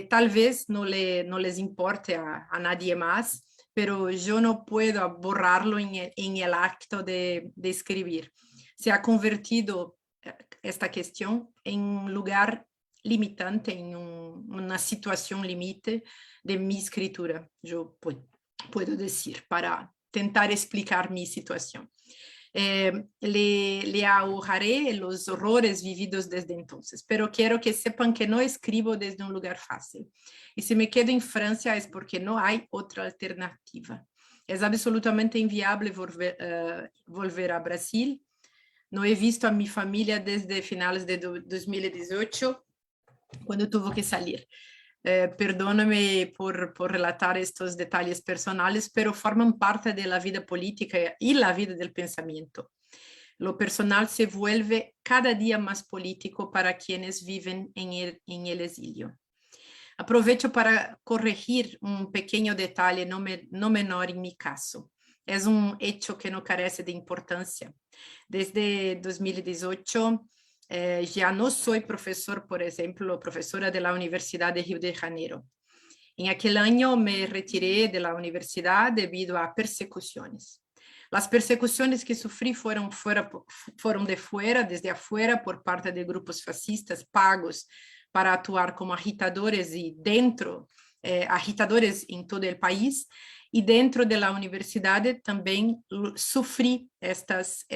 Tal vez no les importe a nadie más, pero yo no puedo borrarlo en el acto de escribir. Se ha convertido esta cuestión en un lugar limitante, en una situación límite de mi escritura, yo puedo decir, para tentar explicar mi situación. Le ahorraré los horrores vividos desde entonces, pero quiero que sepan que no escribo desde un lugar fácil. Y si me quedo en Francia es porque no hay otra alternativa. Es absolutamente inviable volver a Brasil. No he visto a mi familia desde finales de 2018, cuando tuvo que salir. Perdóname por relatar estos detalles personales, pero forman parte de la vida política y la vida del pensamiento. Lo personal se vuelve cada día más político para quienes viven en el exilio. Aprovecho para corregir un pequeño detalle no menor en mi caso. Es un hecho que no carece de importancia. Desde 2018, ya no soy profesor, por ejemplo, profesora de la Universidad de Río de Janeiro. En aquel año me retiré de la universidad debido a persecuciones. Las persecuciones que sufrí fueron desde afuera por parte de grupos fascistas pagos para actuar como agitadores y agitadores en todo el país. Y dentro de la universidad también sufrí estas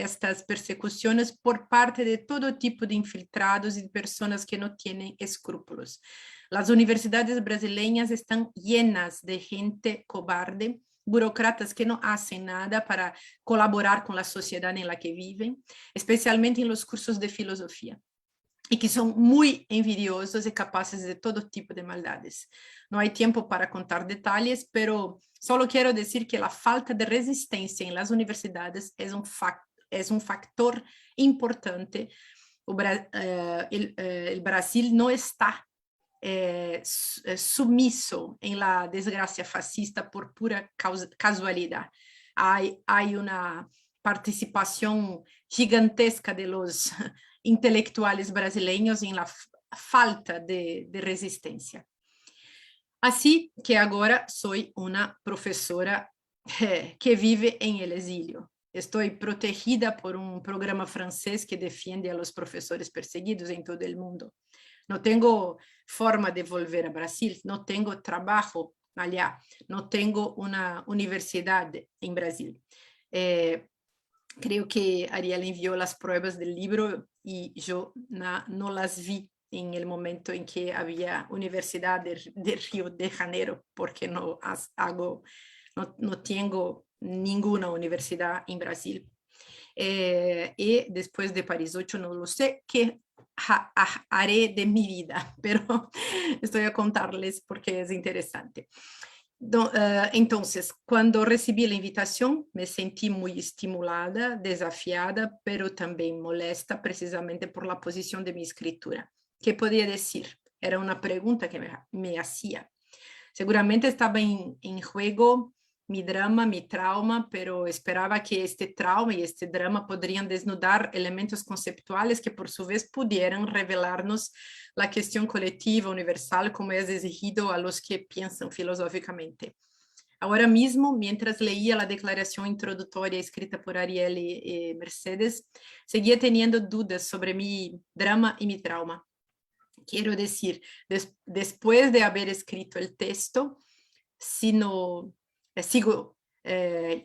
persecuciones por parte de todo tipo de infiltrados y personas que no tienen escrúpulos. Las universidades brasileñas están llenas de gente cobarde, burocratas que no hacen nada para colaborar con la sociedad en la que viven, especialmente en los cursos de filosofía, y que son muy envidiosos y capaces de todo tipo de maldades. No hay tiempo para contar detalles, pero solo quiero decir que la falta de resistencia en las universidades es un factor importante el Brasil no está sumiso en la desgracia fascista por pura casualidad. Hay una participación gigantesca de los intelectuales brasileños en la falta de resistencia. Así que ahora soy una profesora que vive en el exilio. Estoy protegida por un programa francés que defiende a los profesores perseguidos en todo el mundo. No tengo forma de volver a Brasil, no tengo trabajo allá, no tengo una universidad en Brasil. Creo que Ariel envió las pruebas del libro y yo no las vi en el momento en que había Universidad de Río de Janeiro, porque no tengo ninguna universidad en Brasil. Y después de París 8 no lo sé qué haré de mi vida, pero estoy a contarles porque es interesante. Entonces, cuando recibí la invitación, me sentí muy estimulada, desafiada, pero también molesta precisamente por la posición de mi escritura. ¿Qué podía decir? Era una pregunta que me hacía. Seguramente estaba en juego mi drama, mi trauma, pero esperaba que este trauma y este drama podrían desnudar elementos conceptuales que por su vez pudieran revelarnos la cuestión colectiva, universal, como es exigido a los que piensan filosóficamente. Ahora mismo, mientras leía la declaración introductoria escrita por Ariel y Mercedes, seguía teniendo dudas sobre mi drama y mi trauma. Quiero decir, después de haber escrito el texto, sigo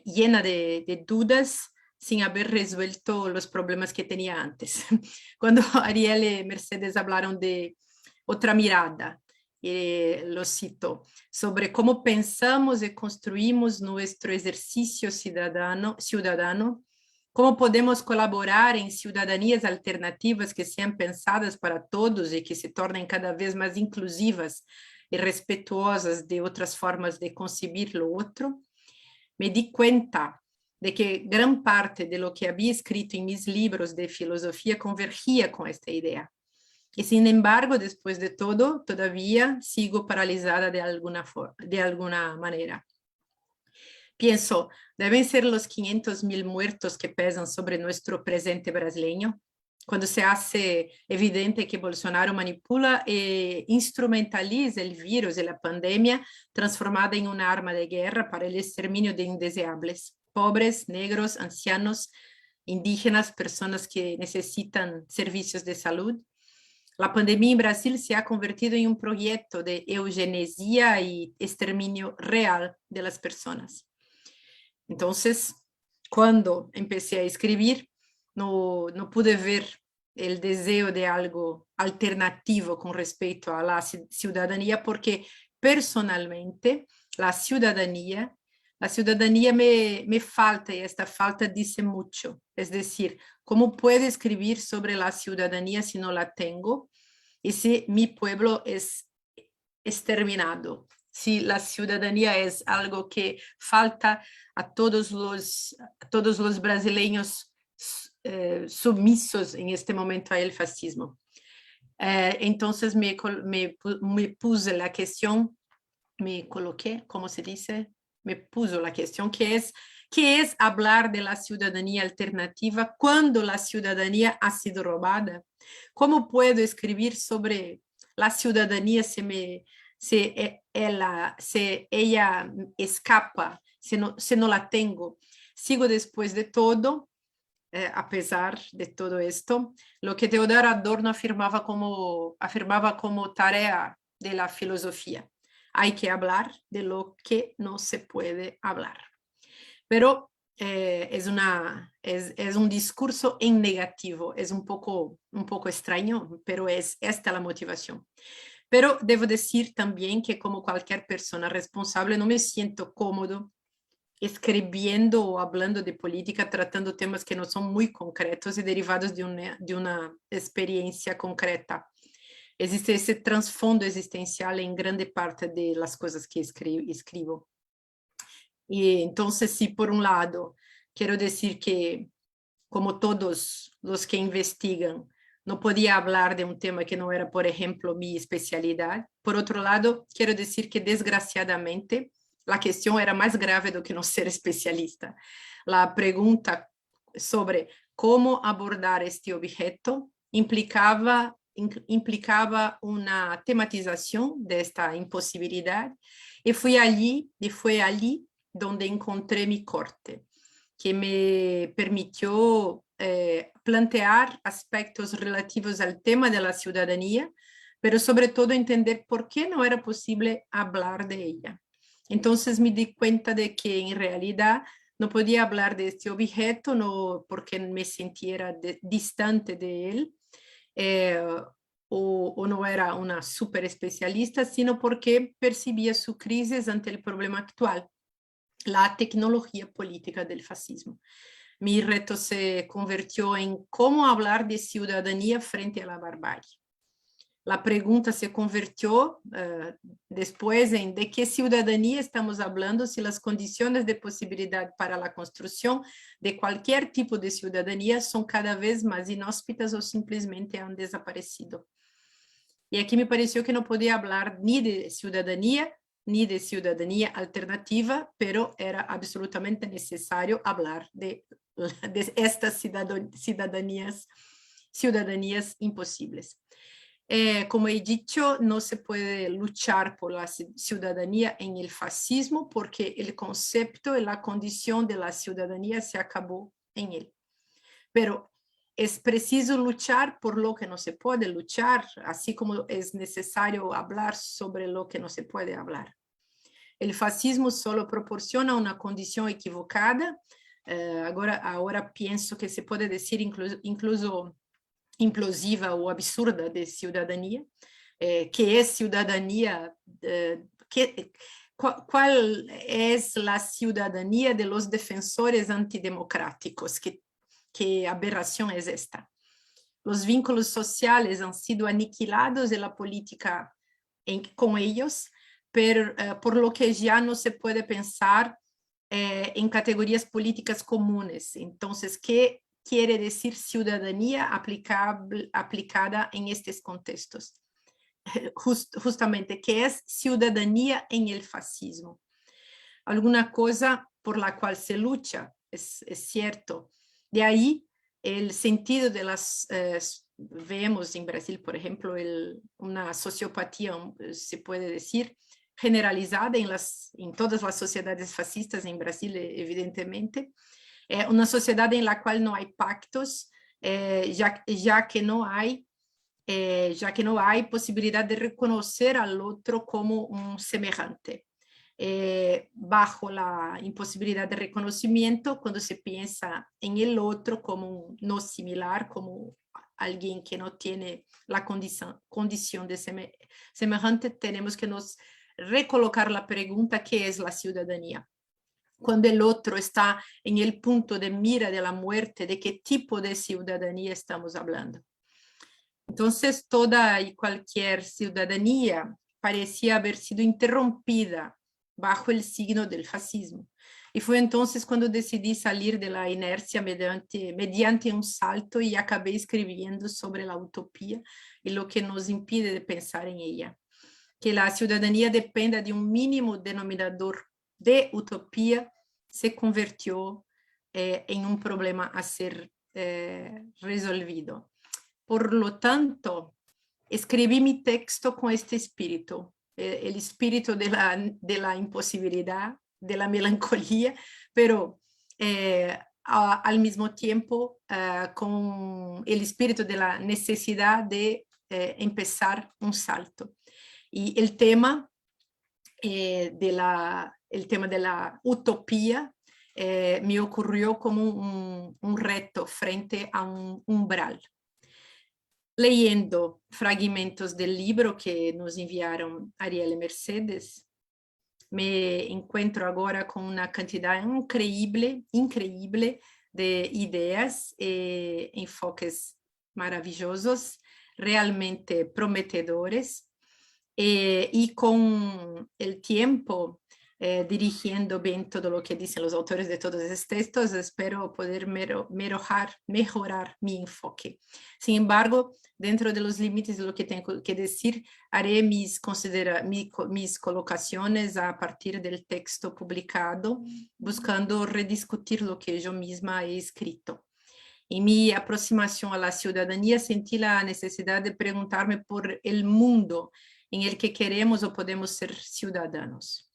llena de dudas sin haber resuelto los problemas que tenía antes. Cuando Ariel y Mercedes hablaron de otra mirada, lo cito, sobre cómo pensamos y construimos nuestro ejercicio ciudadano, cómo podemos colaborar en ciudadanías alternativas que sean pensadas para todos y que se tornen cada vez más inclusivas y respetuosas de otras formas de concebir lo otro, me di cuenta de que gran parte de lo que había escrito en mis libros de filosofía convergía con esta idea. Y sin embargo, después de todo, todavía sigo paralizada de alguna manera. Pienso, deben ser los 500.000 muertos que pesan sobre nuestro presente brasileño, cuando se hace evidente que Bolsonaro manipula e instrumentaliza el virus y la pandemia transformada en una arma de guerra para el exterminio de indeseables, pobres, negros, ancianos, indígenas, personas que necesitan servicios de salud. La pandemia en Brasil se ha convertido en un proyecto de eugenesia y exterminio real de las personas. Entonces, cuando empecé a escribir, no pude ver el deseo de algo alternativo con respecto a la ciudadanía, porque personalmente la ciudadanía me falta y esta falta dice mucho. Es decir, ¿cómo puedo escribir sobre la ciudadanía si no la tengo? Y si mi pueblo es exterminado, si la ciudadanía es algo que falta a todos los brasileños sumisos en este momento al fascismo. Entonces me puse la cuestión, me coloqué, ¿cómo se dice? Me puso la cuestión ¿qué es hablar de la ciudadanía alternativa cuando la ciudadanía ha sido robada? ¿Cómo puedo escribir sobre la ciudadanía si ella escapa, si no la tengo? Sigo después de todo, a pesar de todo esto, lo que Teodoro Adorno afirmaba como tarea de la filosofía. Hay que hablar de lo que no se puede hablar. Pero es un discurso en negativo, es un poco extraño, pero es esta la motivación. Pero debo decir también que como cualquier persona responsable no me siento cómodo escribiendo o hablando de política, tratando temas que no son muy concretos y derivados de una experiencia concreta. Existe ese trasfondo existencial en grande parte de las cosas que escribo. Y entonces, sí, por un lado, quiero decir que, como todos los que investigan, no podía hablar de un tema que no era, por ejemplo, mi especialidad. Por otro lado, quiero decir que desgraciadamente la cuestión era más grave do que no ser especialista. La pregunta sobre cómo abordar este objeto implicaba una tematización de esta imposibilidad, y fue allí donde encontré mi corte, que me permitió plantear aspectos relativos al tema de la ciudadanía, pero sobre todo entender por qué no era posible hablar de ella. Entonces me di cuenta de que en realidad no podía hablar de este objeto, no porque me sintiera distante de él, o no era una super especialista, sino porque percibía su crisis ante el problema actual, la tecnología política del fascismo. Mi reto se convirtió en cómo hablar de ciudadanía frente a la barbarie. La pregunta se convirtió después en de qué ciudadanía estamos hablando si las condiciones de posibilidad para la construcción de cualquier tipo de ciudadanía son cada vez más inhóspitas o simplemente han desaparecido. Y aquí me pareció que no podía hablar ni de ciudadanía alternativa, pero era absolutamente necesario hablar de estas ciudadanías imposibles. Como he dicho, no se puede luchar por la ciudadanía en el fascismo porque el concepto y la condición de la ciudadanía se acabó en él. Pero es preciso luchar por lo que no se puede luchar, así como es necesario hablar sobre lo que no se puede hablar. El fascismo solo proporciona una condición equivocada. Ahora pienso que se puede decir incluso implosiva o absurda de ciudadanía, que es ciudadanía, ¿cuál es la ciudadanía de los defensores antidemocráticos? ¿Qué aberración es esta? Los vínculos sociales han sido aniquilados de la política con ellos, pero por lo que ya no se puede pensar en categorías políticas comunes. Entonces, ¿qué quiere decir ciudadanía aplicada en estos contextos? Justamente, ¿qué es ciudadanía en el fascismo? Alguna cosa por la cual se lucha, es cierto. De ahí el sentido de las, vemos en Brasil, por ejemplo, una sociopatía, se puede decir, generalizada en todas las sociedades fascistas, en Brasil evidentemente, una sociedad en la cual no hay pactos, ya que no hay posibilidad de reconocer al otro como un semejante. Bajo la imposibilidad de reconocimiento, cuando se piensa en el otro como un no similar, como alguien que no tiene la condición de semejante, tenemos que nos recolocar la pregunta: ¿qué es la ciudadanía? Cuando el otro está en el punto de mira de la muerte, ¿de qué tipo de ciudadanía estamos hablando? Entonces, toda y cualquier ciudadanía parecía haber sido interrumpida bajo el signo del fascismo. Y fue entonces cuando decidí salir de la inercia mediante un salto y acabé escribiendo sobre la utopía y lo que nos impide de pensar en ella. Que la ciudadanía dependa de un mínimo denominador de utopía se convirtió en un problema a ser resolvido. Por lo tanto, escribí mi texto con este espíritu, el espíritu de la imposibilidad, de la melancolía, pero al mismo tiempo con el espíritu de la necesidad de empezar un salto. Y el tema de la utopía me ocurrió como un reto frente a un umbral. Leyendo fragmentos del libro que nos enviaron Ariel y Mercedes, me encuentro ahora con una cantidad increíble de ideas e enfoques maravillosos, realmente prometedores, y con el tiempo dirigiendo bien todo lo que dicen los autores de todos estos textos. Espero poder mejorar mi enfoque. Sin embargo, dentro de los límites de lo que tengo que decir, haré mis colocaciones a partir del texto publicado, buscando rediscutir lo que yo misma he escrito. En mi aproximación a la ciudadanía, sentí la necesidad de preguntarme por el mundo en el que queremos o podemos ser ciudadanos.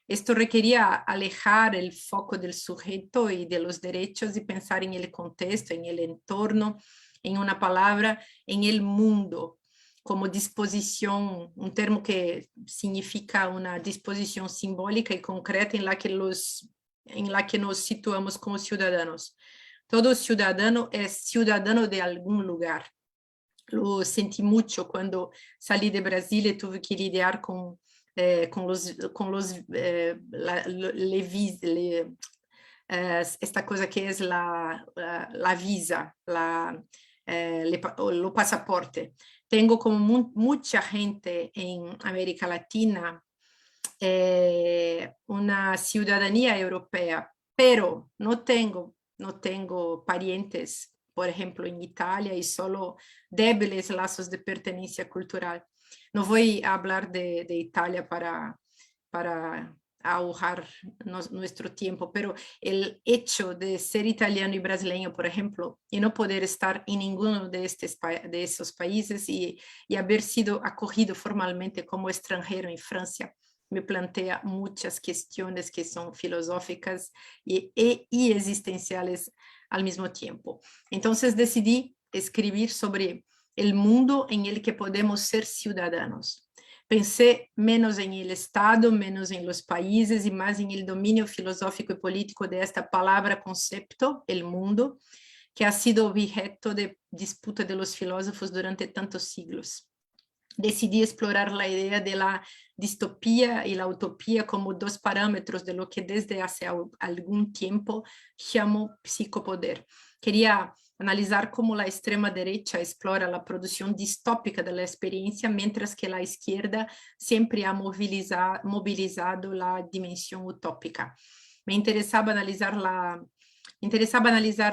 Esto requería alejar el foco del sujeto y de los derechos y pensar en el contexto, en el entorno, en una palabra, en el mundo, como disposición, un término que significa una disposición simbólica y concreta en la que nos situamos como ciudadanos. Todo ciudadano es ciudadano de algún lugar. Lo sentí mucho cuando salí de Brasil y tuve que lidiar con esta cosa que es la visa, lo pasaporte. Tengo como mucha gente en América Latina una ciudadanía europea, pero no tengo parientes, por ejemplo, en Italia, y solo débiles lazos de pertenencia cultural. No voy a hablar de Italia para ahorrar nuestro tiempo, pero el hecho de ser italiano y brasileño, por ejemplo, y no poder estar en ninguno de esos países y haber sido acogido formalmente como extranjero en Francia, me plantea muchas cuestiones que son filosóficas y existenciales al mismo tiempo. Entonces decidí escribir sobre el mundo en el que podemos ser ciudadanos. Pensé menos en el Estado, menos en los países y más en el dominio filosófico y político de esta palabra concepto, el mundo, que ha sido objeto de disputa de los filósofos durante tantos siglos. Decidí explorar la idea de la distopía y la utopía como dos parámetros de lo que desde hace algún tiempo llamo psicopoder. Quería analizar cómo la extrema derecha explora la producción distópica de la experiencia, mientras que la izquierda siempre ha movilizado la dimensión utópica. Me interesaba analizar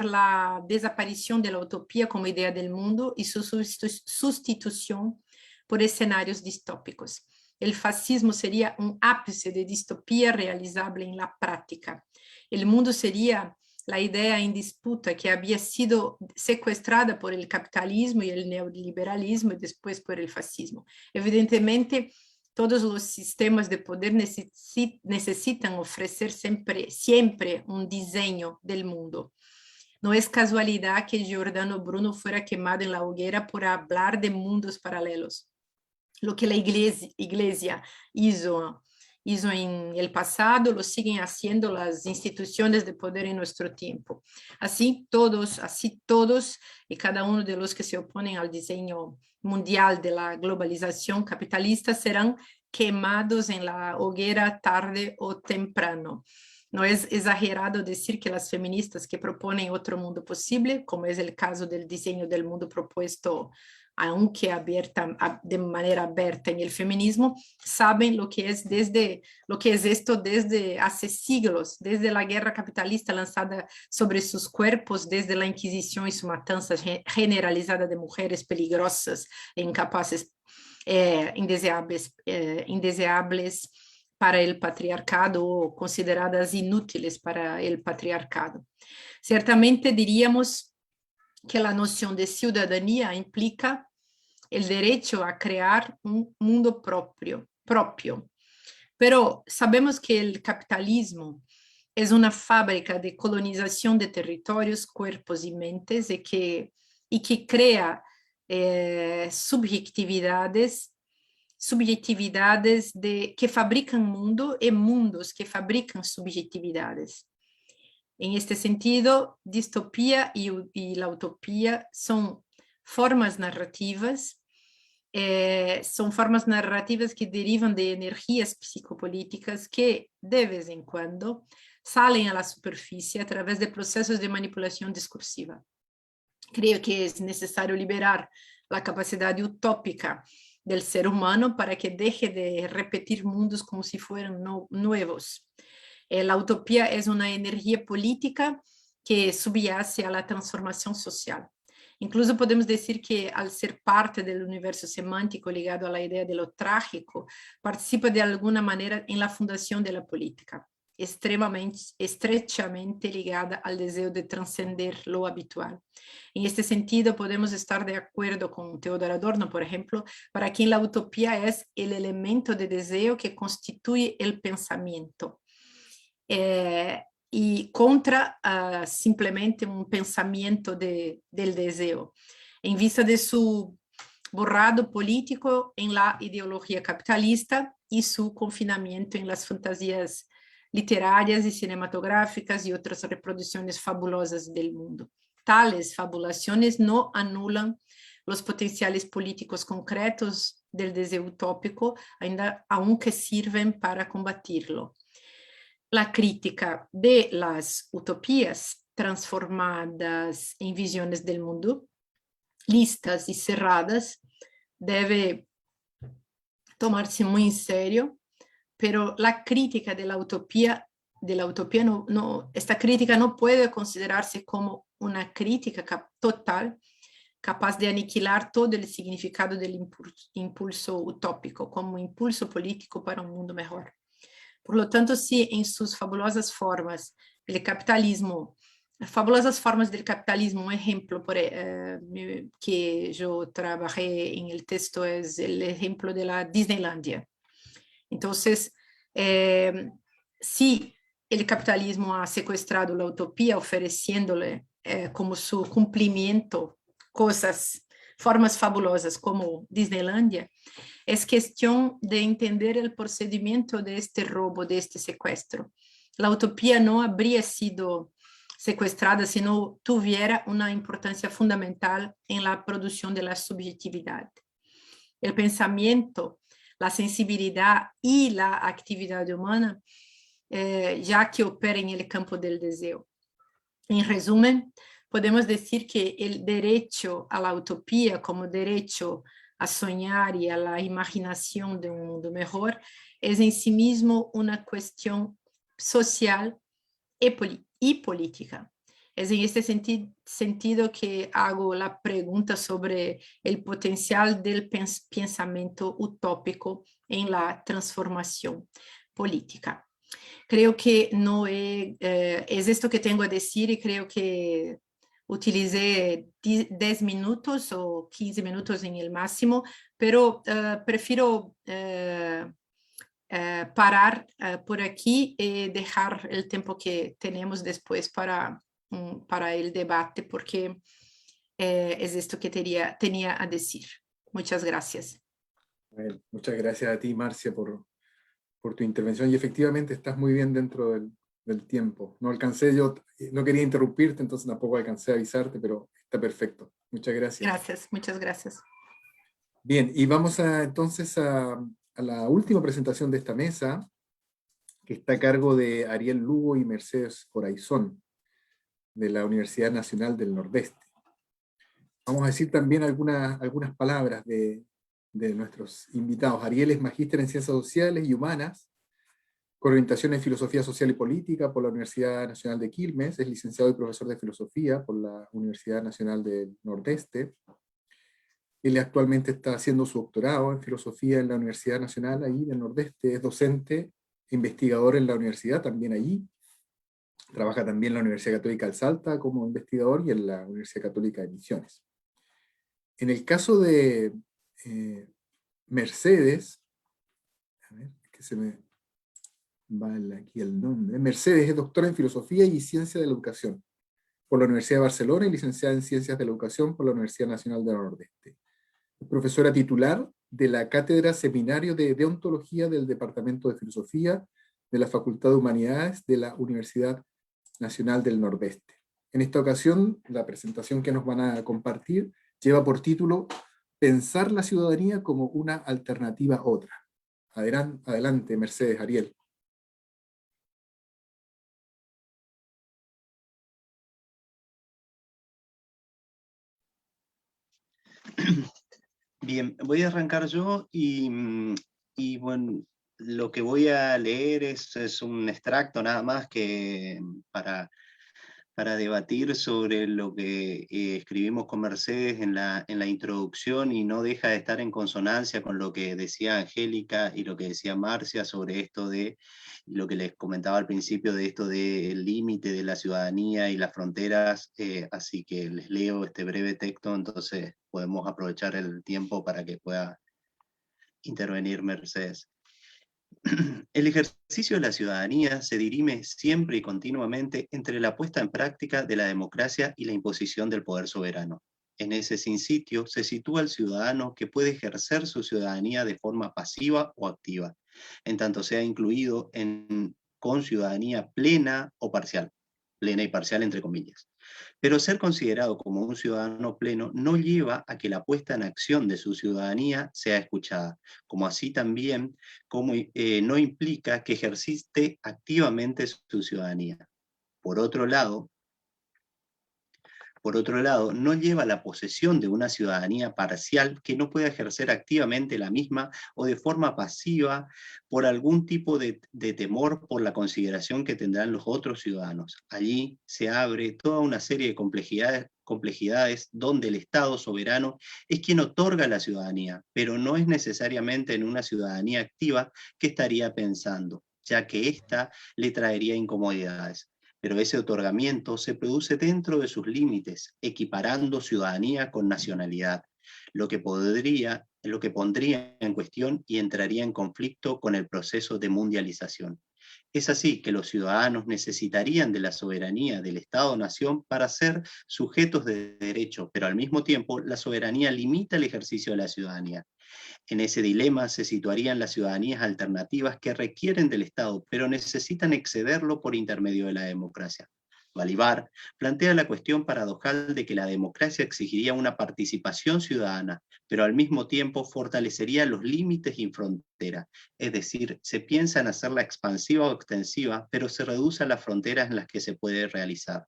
la desaparición de la utopía como idea del mundo y su sustitución por escenarios distópicos. El fascismo sería un ápice de distopía realizable en la práctica. El mundo sería la idea en disputa que había sido secuestrada por el capitalismo y el neoliberalismo y después por el fascismo. Evidentemente, todos los sistemas de poder necesitan ofrecer siempre un diseño del mundo. No es casualidad que Giordano Bruno fuera quemado en la hoguera por hablar de mundos paralelos. Lo que la iglesia hizo en el pasado, lo siguen haciendo las instituciones de poder en nuestro tiempo. Así todos, y cada uno de los que se oponen al diseño mundial de la globalización capitalista serán quemados en la hoguera tarde o temprano. No es exagerado decir que las feministas que proponen otro mundo posible, como es el caso del diseño del mundo propuesto aunque de manera abierta en el feminismo, saben lo que es esto desde hace siglos, desde la guerra capitalista lanzada sobre sus cuerpos, desde la Inquisición y su matanza generalizada de mujeres peligrosas e incapaces, indeseables para el patriarcado o consideradas inútiles para el patriarcado. Ciertamente diríamos que la noción de ciudadanía implica el derecho a crear un mundo propio. Pero sabemos que el capitalismo es una fábrica de colonización de territorios, cuerpos y mentes y que crea subjetividades que fabrican mundo y mundos que fabrican subjetividades. En este sentido, distopía y la utopía son formas narrativas que derivan de energías psicopolíticas que de vez en cuando salen a la superficie a través de procesos de manipulación discursiva. Creo que es necesario liberar la capacidad utópica del ser humano para que deje de repetir mundos como si fueran nuevos. La utopía es una energía política que subyace a la transformación social. Incluso podemos decir que al ser parte del universo semántico ligado a la idea de lo trágico, participa de alguna manera en la fundación de la política, estrechamente ligada al deseo de trascender lo habitual. En este sentido, podemos estar de acuerdo con Theodor Adorno, por ejemplo, para quien la utopía es el elemento de deseo que constituye el pensamiento. Y contra simplemente un pensamiento del deseo, en vista de su borrado político en la ideología capitalista y su confinamiento en las fantasías literarias y cinematográficas y otras reproducciones fabulosas del mundo. Tales fabulaciones no anulan los potenciales políticos concretos del deseo utópico, aunque sirven para combatirlo. La crítica de las utopías transformadas en visiones del mundo, listas y cerradas, debe tomarse muy en serio, pero la crítica de la utopía esta crítica no puede considerarse como una crítica total, capaz de aniquilar todo el significado del impulso utópico como impulso político para un mundo mejor. Por lo tanto, si en sus fabulosas formas del capitalismo, un ejemplo que yo trabajé en el texto es el ejemplo de la Disneylandia. Entonces, si el capitalismo ha secuestrado la utopía ofreciéndole como su cumplimiento formas fabulosas como Disneylandia, es cuestión de entender el procedimiento de este robo, de este secuestro. La utopía no habría sido secuestrada si no tuviera una importancia fundamental en la producción de la subjetividad. El pensamiento, la sensibilidad y la actividad humana, ya que opera en el campo del deseo. En resumen, podemos decir que el derecho a la utopía como derecho a soñar y a la imaginación de un mundo mejor es en sí mismo una cuestión social y política. Es en este sentido que hago la pregunta sobre el potencial del pensamiento utópico en la transformación política. Creo que es esto que tengo a decir y creo que utilicé 10 minutos o 15 minutos en el máximo, pero prefiero parar por aquí y dejar el tiempo que tenemos después para el debate, porque es esto que tenía a decir. Muchas gracias. Bueno, muchas gracias a ti, Marcia, por tu intervención, y efectivamente estás muy bien dentro del tiempo. No quería interrumpirte, entonces tampoco alcancé a avisarte, pero está perfecto. Muchas gracias. Gracias, muchas gracias. Bien, y vamos entonces a la última presentación de esta mesa, que está a cargo de Ariel Lugo y Mercedes Corazón, de la Universidad Nacional del Nordeste. Vamos a decir también algunas palabras de nuestros invitados. Ariel es magíster en Ciencias Sociales y Humanas, con orientación en Filosofía Social y Política por la Universidad Nacional de Quilmes, es licenciado y profesor de Filosofía por la Universidad Nacional del Nordeste. Él actualmente está haciendo su doctorado en Filosofía en la Universidad Nacional ahí del Nordeste, es docente, investigador en la universidad también allí, trabaja también en la Universidad Católica del Salta como investigador y en la Universidad Católica de Misiones. En el caso de Mercedes, a ver, que se me va aquí el nombre, Mercedes es doctora en Filosofía y Ciencia de la Educación por la Universidad de Barcelona y licenciada en Ciencias de la Educación por la Universidad Nacional del Nordeste. Es profesora titular de la Cátedra Seminario de Deontología del Departamento de Filosofía de la Facultad de Humanidades de la Universidad Nacional del Nordeste. En esta ocasión, la presentación que nos van a compartir lleva por título Pensar la ciudadanía como una alternativa a otra. Adelante, Mercedes, Ariel. Bien, voy a arrancar yo y bueno, lo que voy a leer es un extracto nada más que para debatir sobre lo que escribimos con Mercedes en la introducción, y no deja de estar en consonancia con lo que decía Angélica y lo que decía Marcia sobre esto de lo que les comentaba al principio, de esto del límite de la ciudadanía y las fronteras. Así que les leo este breve texto, entonces podemos aprovechar el tiempo para que pueda intervenir Mercedes. El ejercicio de la ciudadanía se dirime siempre y continuamente entre la puesta en práctica de la democracia y la imposición del poder soberano. En ese sinsitio se sitúa el ciudadano, que puede ejercer su ciudadanía de forma pasiva o activa, en tanto sea incluido con ciudadanía plena o parcial, plena y parcial entre comillas. Pero ser considerado como un ciudadano pleno no lleva a que la puesta en acción de su ciudadanía sea escuchada, como así también no implica que ejercite activamente su ciudadanía. Por otro lado, no lleva a la posesión de una ciudadanía parcial que no pueda ejercer activamente la misma, o de forma pasiva, por algún tipo de temor por la consideración que tendrán los otros ciudadanos. Allí se abre toda una serie de complejidades donde el Estado soberano es quien otorga la ciudadanía, pero no es necesariamente en una ciudadanía activa que estaría pensando, ya que ésta le traería incomodidades. Pero ese otorgamiento se produce dentro de sus límites, equiparando ciudadanía con nacionalidad, lo que pondría en cuestión y entraría en conflicto con el proceso de mundialización. Es así que los ciudadanos necesitarían de la soberanía del Estado-nación para ser sujetos de derecho, pero al mismo tiempo la soberanía limita el ejercicio de la ciudadanía. En ese dilema se situarían las ciudadanías alternativas, que requieren del Estado, pero necesitan excederlo por intermedio de la democracia. Balibar plantea la cuestión paradojal de que la democracia exigiría una participación ciudadana, pero al mismo tiempo fortalecería los límites y fronteras. Es decir, se piensa en hacerla expansiva o extensiva, pero se reducen las fronteras en las que se puede realizar.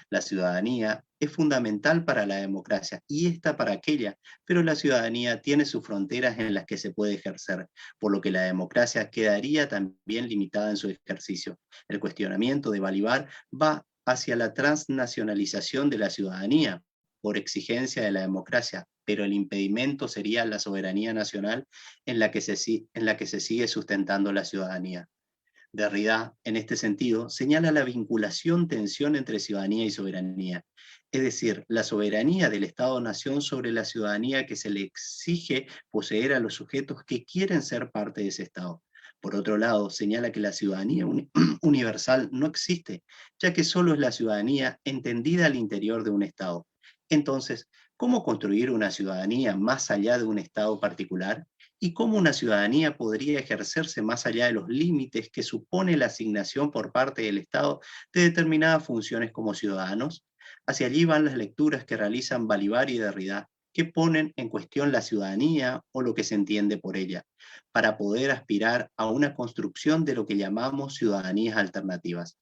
La ciudadanía es fundamental para la democracia y esta para aquella, pero la ciudadanía tiene sus fronteras en las que se puede ejercer, por lo que la democracia quedaría también limitada en su ejercicio. El cuestionamiento de Balibar va hacia la transnacionalización de la ciudadanía por exigencia de la democracia, pero el impedimento sería la soberanía nacional en la que se sigue sustentando la ciudadanía. Derrida, en este sentido, señala la tensión entre ciudadanía y soberanía, es decir, la soberanía del Estado-nación sobre la ciudadanía que se le exige poseer a los sujetos que quieren ser parte de ese Estado. Por otro lado, señala que la ciudadanía universal no existe, ya que solo es la ciudadanía entendida al interior de un Estado. Entonces, ¿cómo construir una ciudadanía más allá de un Estado particular? ¿Y cómo una ciudadanía podría ejercerse más allá de los límites que supone la asignación por parte del Estado de determinadas funciones como ciudadanos? Hacia allí van las lecturas que realizan Balibar y Derrida, que ponen en cuestión la ciudadanía o lo que se entiende por ella, para poder aspirar a una construcción de lo que llamamos ciudadanías alternativas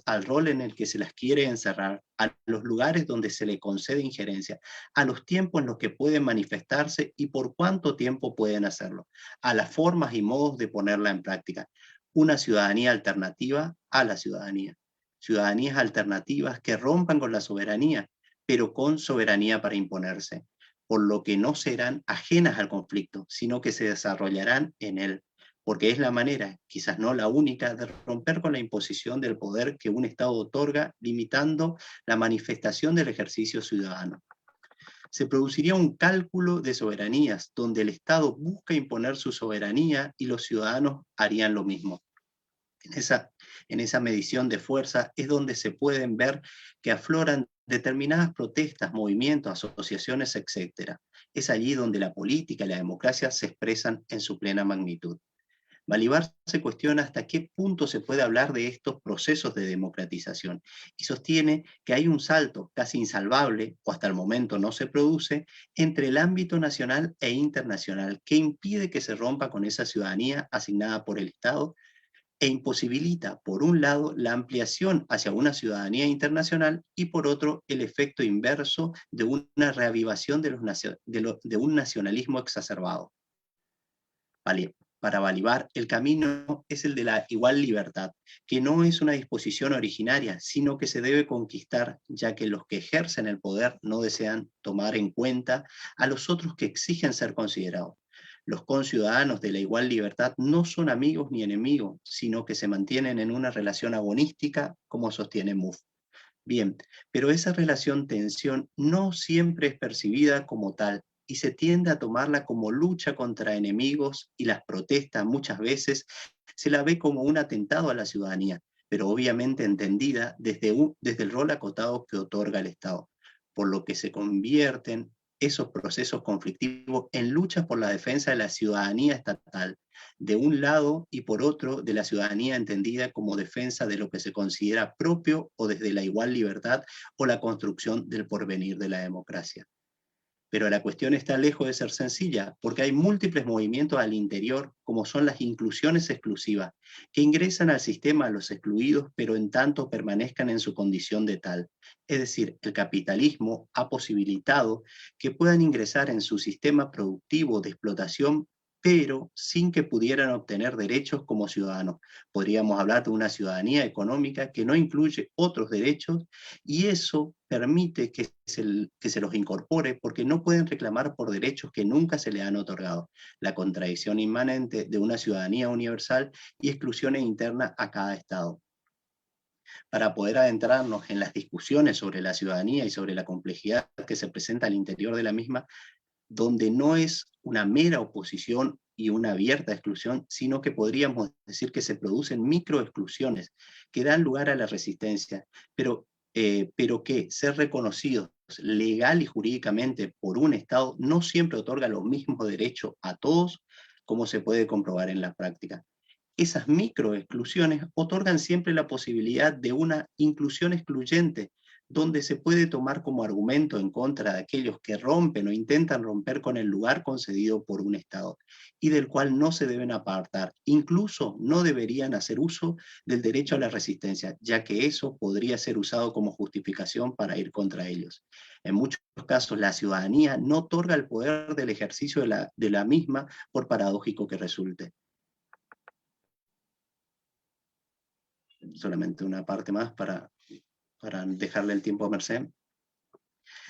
al rol en el que se las quiere encerrar, a los lugares donde se le concede injerencia, a los tiempos en los que pueden manifestarse y por cuánto tiempo pueden hacerlo, a las formas y modos de ponerla en práctica. Una ciudadanía alternativa a la ciudadanía. Ciudadanías alternativas que rompan con la soberanía, pero con soberanía para imponerse, por lo que no serán ajenas al conflicto, sino que se desarrollarán en él, porque es la manera, quizás no la única, de romper con la imposición del poder que un Estado otorga, limitando la manifestación del ejercicio ciudadano. Se produciría un cálculo de soberanías, donde el Estado busca imponer su soberanía y los ciudadanos harían lo mismo. En esa medición de fuerza es donde se pueden ver que afloran determinadas protestas, movimientos, asociaciones, etc. Es allí donde la política y la democracia se expresan en su plena magnitud. Balibar se cuestiona hasta qué punto se puede hablar de estos procesos de democratización y sostiene que hay un salto casi insalvable, o hasta el momento no se produce, entre el ámbito nacional e internacional, que impide que se rompa con esa ciudadanía asignada por el Estado e imposibilita, por un lado, la ampliación hacia una ciudadanía internacional y por otro, el efecto inverso de una reavivación de un nacionalismo exacerbado. Para Bolívar, el camino es el de la igual libertad, que no es una disposición originaria, sino que se debe conquistar, ya que los que ejercen el poder no desean tomar en cuenta a los otros que exigen ser considerados. Los conciudadanos de la igual libertad no son amigos ni enemigos, sino que se mantienen en una relación agonística, como sostiene Mouffe. Bien, pero esa relación tensión no siempre es percibida como tal y se tiende a tomarla como lucha contra enemigos y las protestas muchas veces se la ve como un atentado a la ciudadanía, pero obviamente entendida desde el rol acotado que otorga el Estado, por lo que se convierten esos procesos conflictivos en luchas por la defensa de la ciudadanía estatal, de un lado y por otro de la ciudadanía entendida como defensa de lo que se considera propio o desde la igual libertad o la construcción del porvenir de la democracia. Pero la cuestión está lejos de ser sencilla, porque hay múltiples movimientos al interior, como son las inclusiones exclusivas, que ingresan al sistema a los excluidos, pero en tanto permanezcan en su condición de tal. Es decir, el capitalismo ha posibilitado que puedan ingresar en su sistema productivo de explotación, pero sin que pudieran obtener derechos como ciudadanos. Podríamos hablar de una ciudadanía económica que no incluye otros derechos y eso permite que se los incorpore porque no pueden reclamar por derechos que nunca se le han otorgado. La contradicción inmanente de una ciudadanía universal y exclusiones internas a cada Estado. Para poder adentrarnos en las discusiones sobre la ciudadanía y sobre la complejidad que se presenta al interior de la misma, donde no es una mera oposición y una abierta exclusión, sino que podríamos decir que se producen microexclusiones que dan lugar a la resistencia, pero que ser reconocidos legal y jurídicamente por un Estado no siempre otorga los mismos derechos a todos, como se puede comprobar en la práctica. Esas microexclusiones otorgan siempre la posibilidad de una inclusión excluyente, donde se puede tomar como argumento en contra de aquellos que rompen o intentan romper con el lugar concedido por un Estado, y del cual no se deben apartar. Incluso no deberían hacer uso del derecho a la resistencia, ya que eso podría ser usado como justificación para ir contra ellos. En muchos casos, la ciudadanía no otorga el poder del ejercicio de la misma, por paradójico que resulte. Solamente una parte más para dejarle el tiempo a Merced.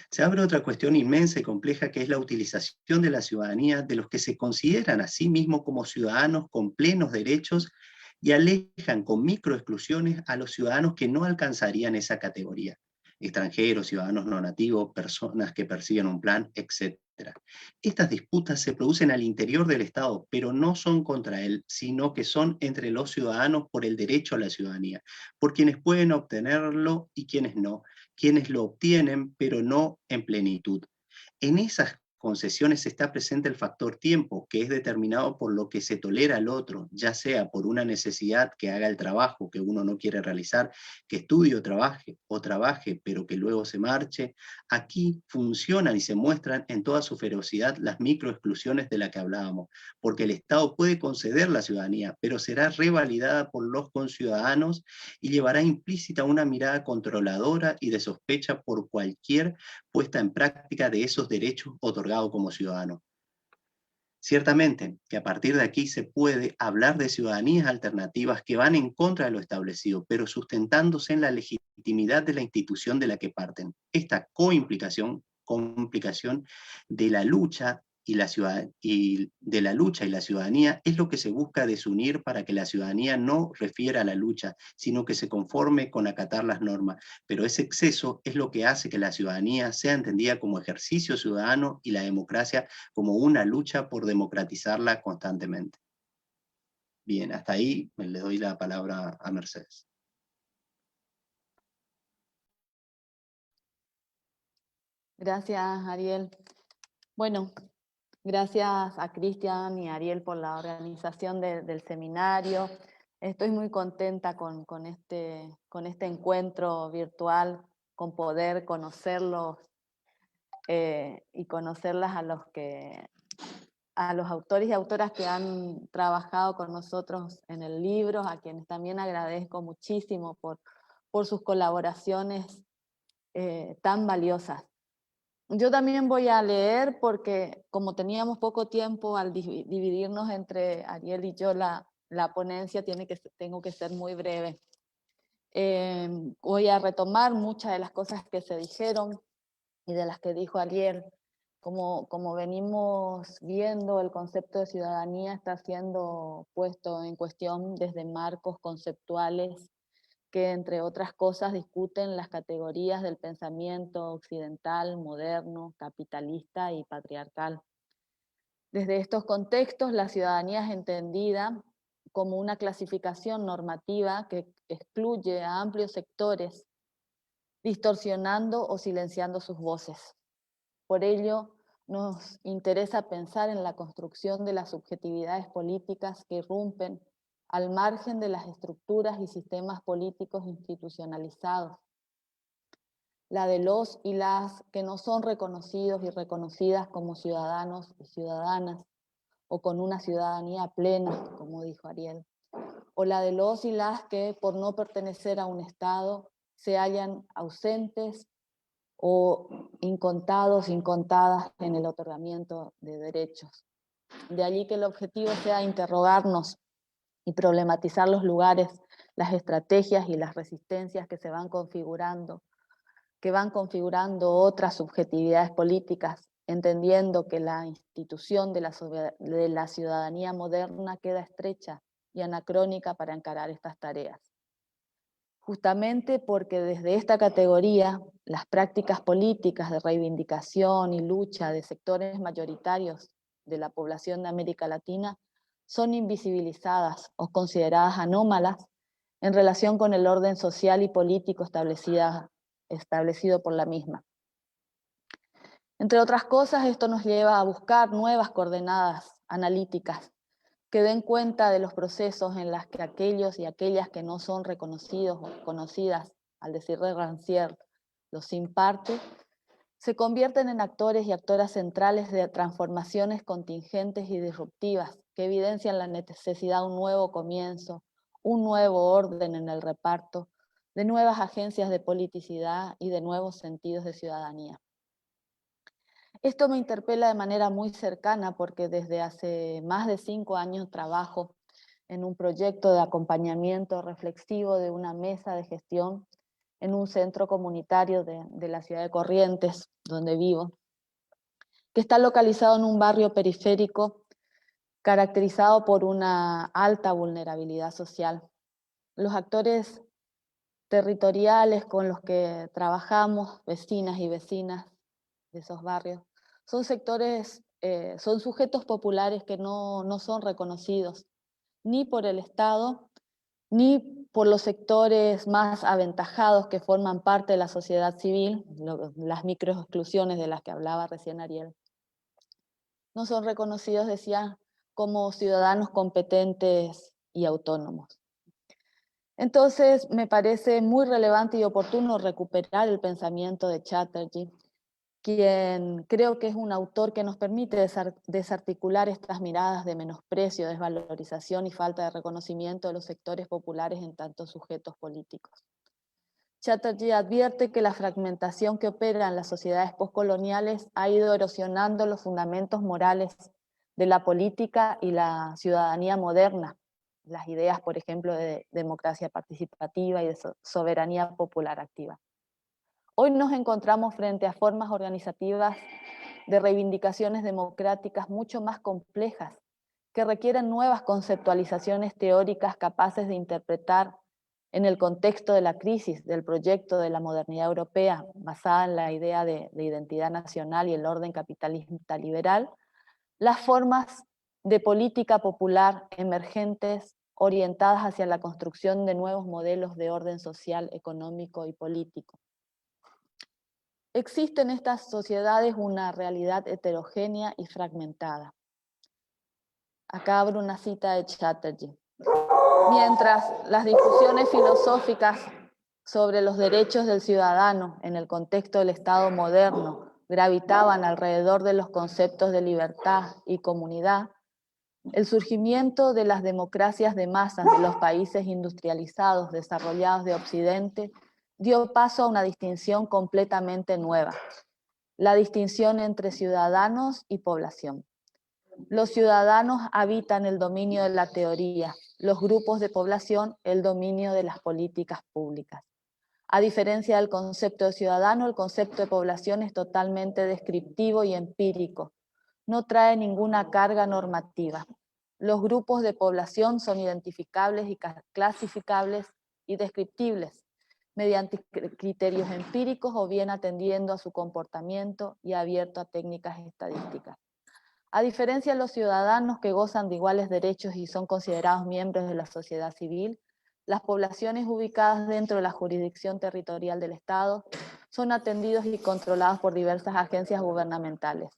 Se abre otra cuestión inmensa y compleja que es la utilización de la ciudadanía de los que se consideran a sí mismos como ciudadanos con plenos derechos y alejan con microexclusiones a los ciudadanos que no alcanzarían esa categoría. Extranjeros, ciudadanos no nativos, personas que persiguen un plan, etc. Estas disputas se producen al interior del Estado, pero no son contra él, sino que son entre los ciudadanos por el derecho a la ciudadanía, por quienes pueden obtenerlo y quienes no, quienes lo obtienen, pero no en plenitud. En esas concesiones está presente el factor tiempo, que es determinado por lo que se tolera al otro, ya sea por una necesidad que haga el trabajo que uno no quiere realizar, que estudie o trabaje, pero que luego se marche. Aquí funcionan y se muestran en toda su ferocidad las microexclusiones de las que hablábamos, porque el Estado puede conceder la ciudadanía, pero será revalidada por los conciudadanos y llevará implícita una mirada controladora y de sospecha por cualquier puesta en práctica de esos derechos otorgados como ciudadanos. Ciertamente que a partir de aquí se puede hablar de ciudadanías alternativas que van en contra de lo establecido, pero sustentándose en la legitimidad de la institución de la que parten. Esta complicación de la lucha y la ciudadanía es lo que se busca desunir para que la ciudadanía no refiera a la lucha, sino que se conforme con acatar las normas. Pero ese exceso es lo que hace que la ciudadanía sea entendida como ejercicio ciudadano y la democracia como una lucha por democratizarla constantemente. Bien, hasta ahí le doy la palabra a Mercedes. Gracias, Ariel. Bueno, gracias a Cristian y Ariel por la organización del seminario. Estoy muy contenta con este encuentro virtual, con poder conocerlos y conocerlas a los que a los autores y autoras que han trabajado con nosotros en el libro, a quienes también agradezco muchísimo por sus colaboraciones tan valiosas. Yo también voy a leer porque como teníamos poco tiempo al dividirnos entre Ariel y yo la ponencia, tengo que ser muy breve. Voy a retomar muchas de las cosas que se dijeron y de las que dijo Ariel. Como venimos viendo, el concepto de ciudadanía está siendo puesto en cuestión desde marcos conceptuales que, entre otras cosas, discuten las categorías del pensamiento occidental, moderno, capitalista y patriarcal. Desde estos contextos, la ciudadanía es entendida como una clasificación normativa que excluye a amplios sectores, distorsionando o silenciando sus voces. Por ello, nos interesa pensar en la construcción de las subjetividades políticas que irrumpen al margen de las estructuras y sistemas políticos institucionalizados. La de los y las que no son reconocidos y reconocidas como ciudadanos y ciudadanas, o con una ciudadanía plena, como dijo Ariel. O la de los y las que, por no pertenecer a un Estado, se hallan ausentes o incontados, incontadas en el otorgamiento de derechos. De allí que el objetivo sea interrogarnos y problematizar los lugares, las estrategias y las resistencias que van configurando otras subjetividades políticas, entendiendo que la institución de la ciudadanía moderna queda estrecha y anacrónica para encarar estas tareas. Justamente porque desde esta categoría, las prácticas políticas de reivindicación y lucha de sectores mayoritarios de la población de América Latina son invisibilizadas o consideradas anómalas en relación con el orden social y político establecido por la misma. Entre otras cosas, esto nos lleva a buscar nuevas coordenadas analíticas que den cuenta de los procesos en los que aquellos y aquellas que no son reconocidos o conocidas, al decir de Rancière, los sin parte, se convierten en actores y actoras centrales de transformaciones contingentes y disruptivas que evidencian la necesidad de un nuevo comienzo, un nuevo orden en el reparto, de nuevas agencias de politicidad y de nuevos sentidos de ciudadanía. Esto me interpela de manera muy cercana porque desde hace más de 5 años trabajo en un proyecto de acompañamiento reflexivo de una mesa de gestión en un centro comunitario de la ciudad de Corrientes, donde vivo, que está localizado en un barrio periférico caracterizado por una alta vulnerabilidad social. Los actores territoriales con los que trabajamos, vecinas y vecinas de esos barrios, son sujetos populares que no son reconocidos ni por el Estado, ni por los sectores más aventajados que forman parte de la sociedad civil, las microexclusiones de las que hablaba recién Ariel. No son reconocidos, decía, como ciudadanos competentes y autónomos. Entonces, me parece muy relevante y oportuno recuperar el pensamiento de Chatterjee, quien creo que es un autor que nos permite desarticular estas miradas de menosprecio, desvalorización y falta de reconocimiento de los sectores populares en tantos sujetos políticos. Chatterjee advierte que la fragmentación que opera en las sociedades postcoloniales ha ido erosionando los fundamentos morales de la política y la ciudadanía moderna, las ideas, por ejemplo, de democracia participativa y de soberanía popular activa. Hoy nos encontramos frente a formas organizativas de reivindicaciones democráticas mucho más complejas, que requieren nuevas conceptualizaciones teóricas capaces de interpretar en el contexto de la crisis del proyecto de la modernidad europea, basada en la idea de identidad nacional y el orden capitalista liberal, las formas de política popular emergentes orientadas hacia la construcción de nuevos modelos de orden social, económico y político. Existe en estas sociedades una realidad heterogénea y fragmentada. Acá abro una cita de Chatterjee. Mientras las discusiones filosóficas sobre los derechos del ciudadano en el contexto del Estado moderno gravitaban alrededor de los conceptos de libertad y comunidad, el surgimiento de las democracias de masas de los países industrializados desarrollados de Occidente dio paso a una distinción completamente nueva, la distinción entre ciudadanos y población. Los ciudadanos habitan el dominio de la teoría, los grupos de población el dominio de las políticas públicas. A diferencia del concepto de ciudadano, el concepto de población es totalmente descriptivo y empírico. No trae ninguna carga normativa. Los grupos de población son identificables y clasificables y descriptibles mediante criterios empíricos o bien atendiendo a su comportamiento y abierto a técnicas estadísticas. A diferencia de los ciudadanos que gozan de iguales derechos y son considerados miembros de la sociedad civil, las poblaciones ubicadas dentro de la jurisdicción territorial del Estado son atendidos y controlados por diversas agencias gubernamentales.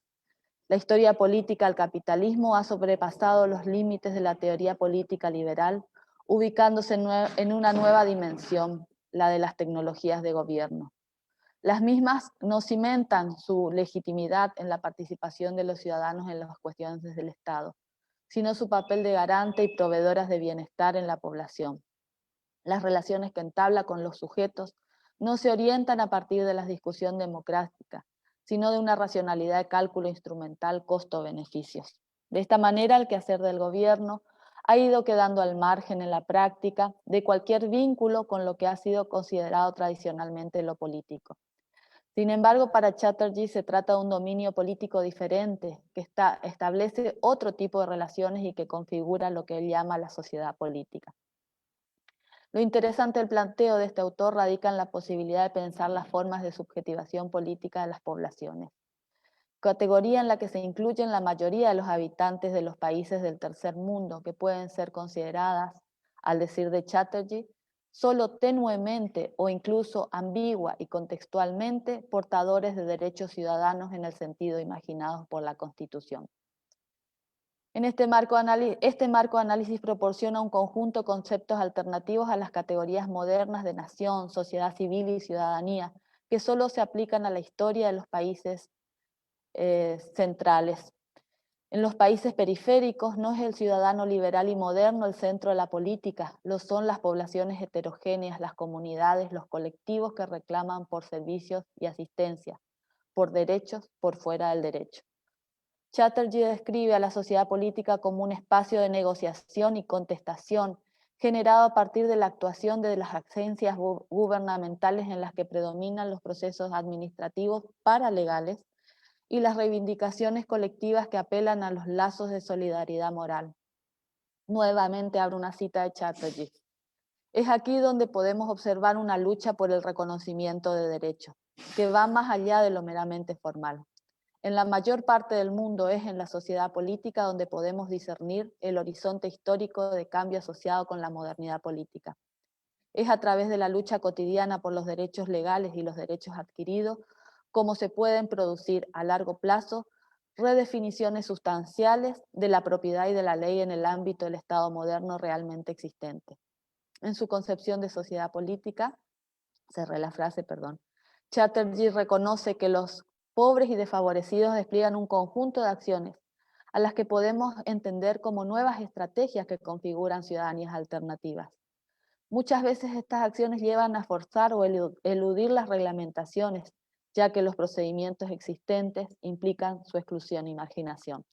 La historia política del capitalismo ha sobrepasado los límites de la teoría política liberal, ubicándose en una nueva dimensión, la de las tecnologías de gobierno. Las mismas no cimentan su legitimidad en la participación de los ciudadanos en las cuestiones del Estado, sino su papel de garante y proveedoras de bienestar en la población. Las relaciones que entabla con los sujetos no se orientan a partir de la discusión democrática, sino de una racionalidad de cálculo instrumental costo-beneficios. De esta manera, el quehacer del gobierno ha ido quedando al margen en la práctica de cualquier vínculo con lo que ha sido considerado tradicionalmente lo político. Sin embargo, para Chatterjee se trata de un dominio político diferente, que establece otro tipo de relaciones y que configura lo que él llama la sociedad política. Lo interesante del planteo de este autor radica en la posibilidad de pensar las formas de subjetivación política de las poblaciones, categoría en la que se incluyen la mayoría de los habitantes de los países del tercer mundo, que pueden ser consideradas, al decir de Chatterjee, solo tenuemente o incluso ambigua y contextualmente portadores de derechos ciudadanos en el sentido imaginado por la Constitución. En este marco de análisis proporciona un conjunto de conceptos alternativos a las categorías modernas de nación, sociedad civil y ciudadanía, que solo se aplican a la historia de los países centrales. En los países periféricos no es el ciudadano liberal y moderno el centro de la política, lo son las poblaciones heterogéneas, las comunidades, los colectivos que reclaman por servicios y asistencia, por derechos por fuera del derecho. Chatterjee describe a la sociedad política como un espacio de negociación y contestación generado a partir de la actuación de las agencias gubernamentales en las que predominan los procesos administrativos paralegales y las reivindicaciones colectivas que apelan a los lazos de solidaridad moral. Nuevamente abro una cita de Chatterjee. Es aquí donde podemos observar una lucha por el reconocimiento de derechos, que va más allá de lo meramente formal. En la mayor parte del mundo es en la sociedad política donde podemos discernir el horizonte histórico de cambio asociado con la modernidad política. Es a través de la lucha cotidiana por los derechos legales y los derechos adquiridos cómo se pueden producir a largo plazo redefiniciones sustanciales de la propiedad y de la ley en el ámbito del Estado moderno realmente existente. En su concepción de sociedad política, cerré la frase, perdón, Chatterjee reconoce que los pobres y desfavorecidos despliegan un conjunto de acciones a las que podemos entender como nuevas estrategias que configuran ciudadanías alternativas. Muchas veces estas acciones llevan a forzar o eludir las reglamentaciones, ya que los procedimientos existentes implican su exclusión y marginación.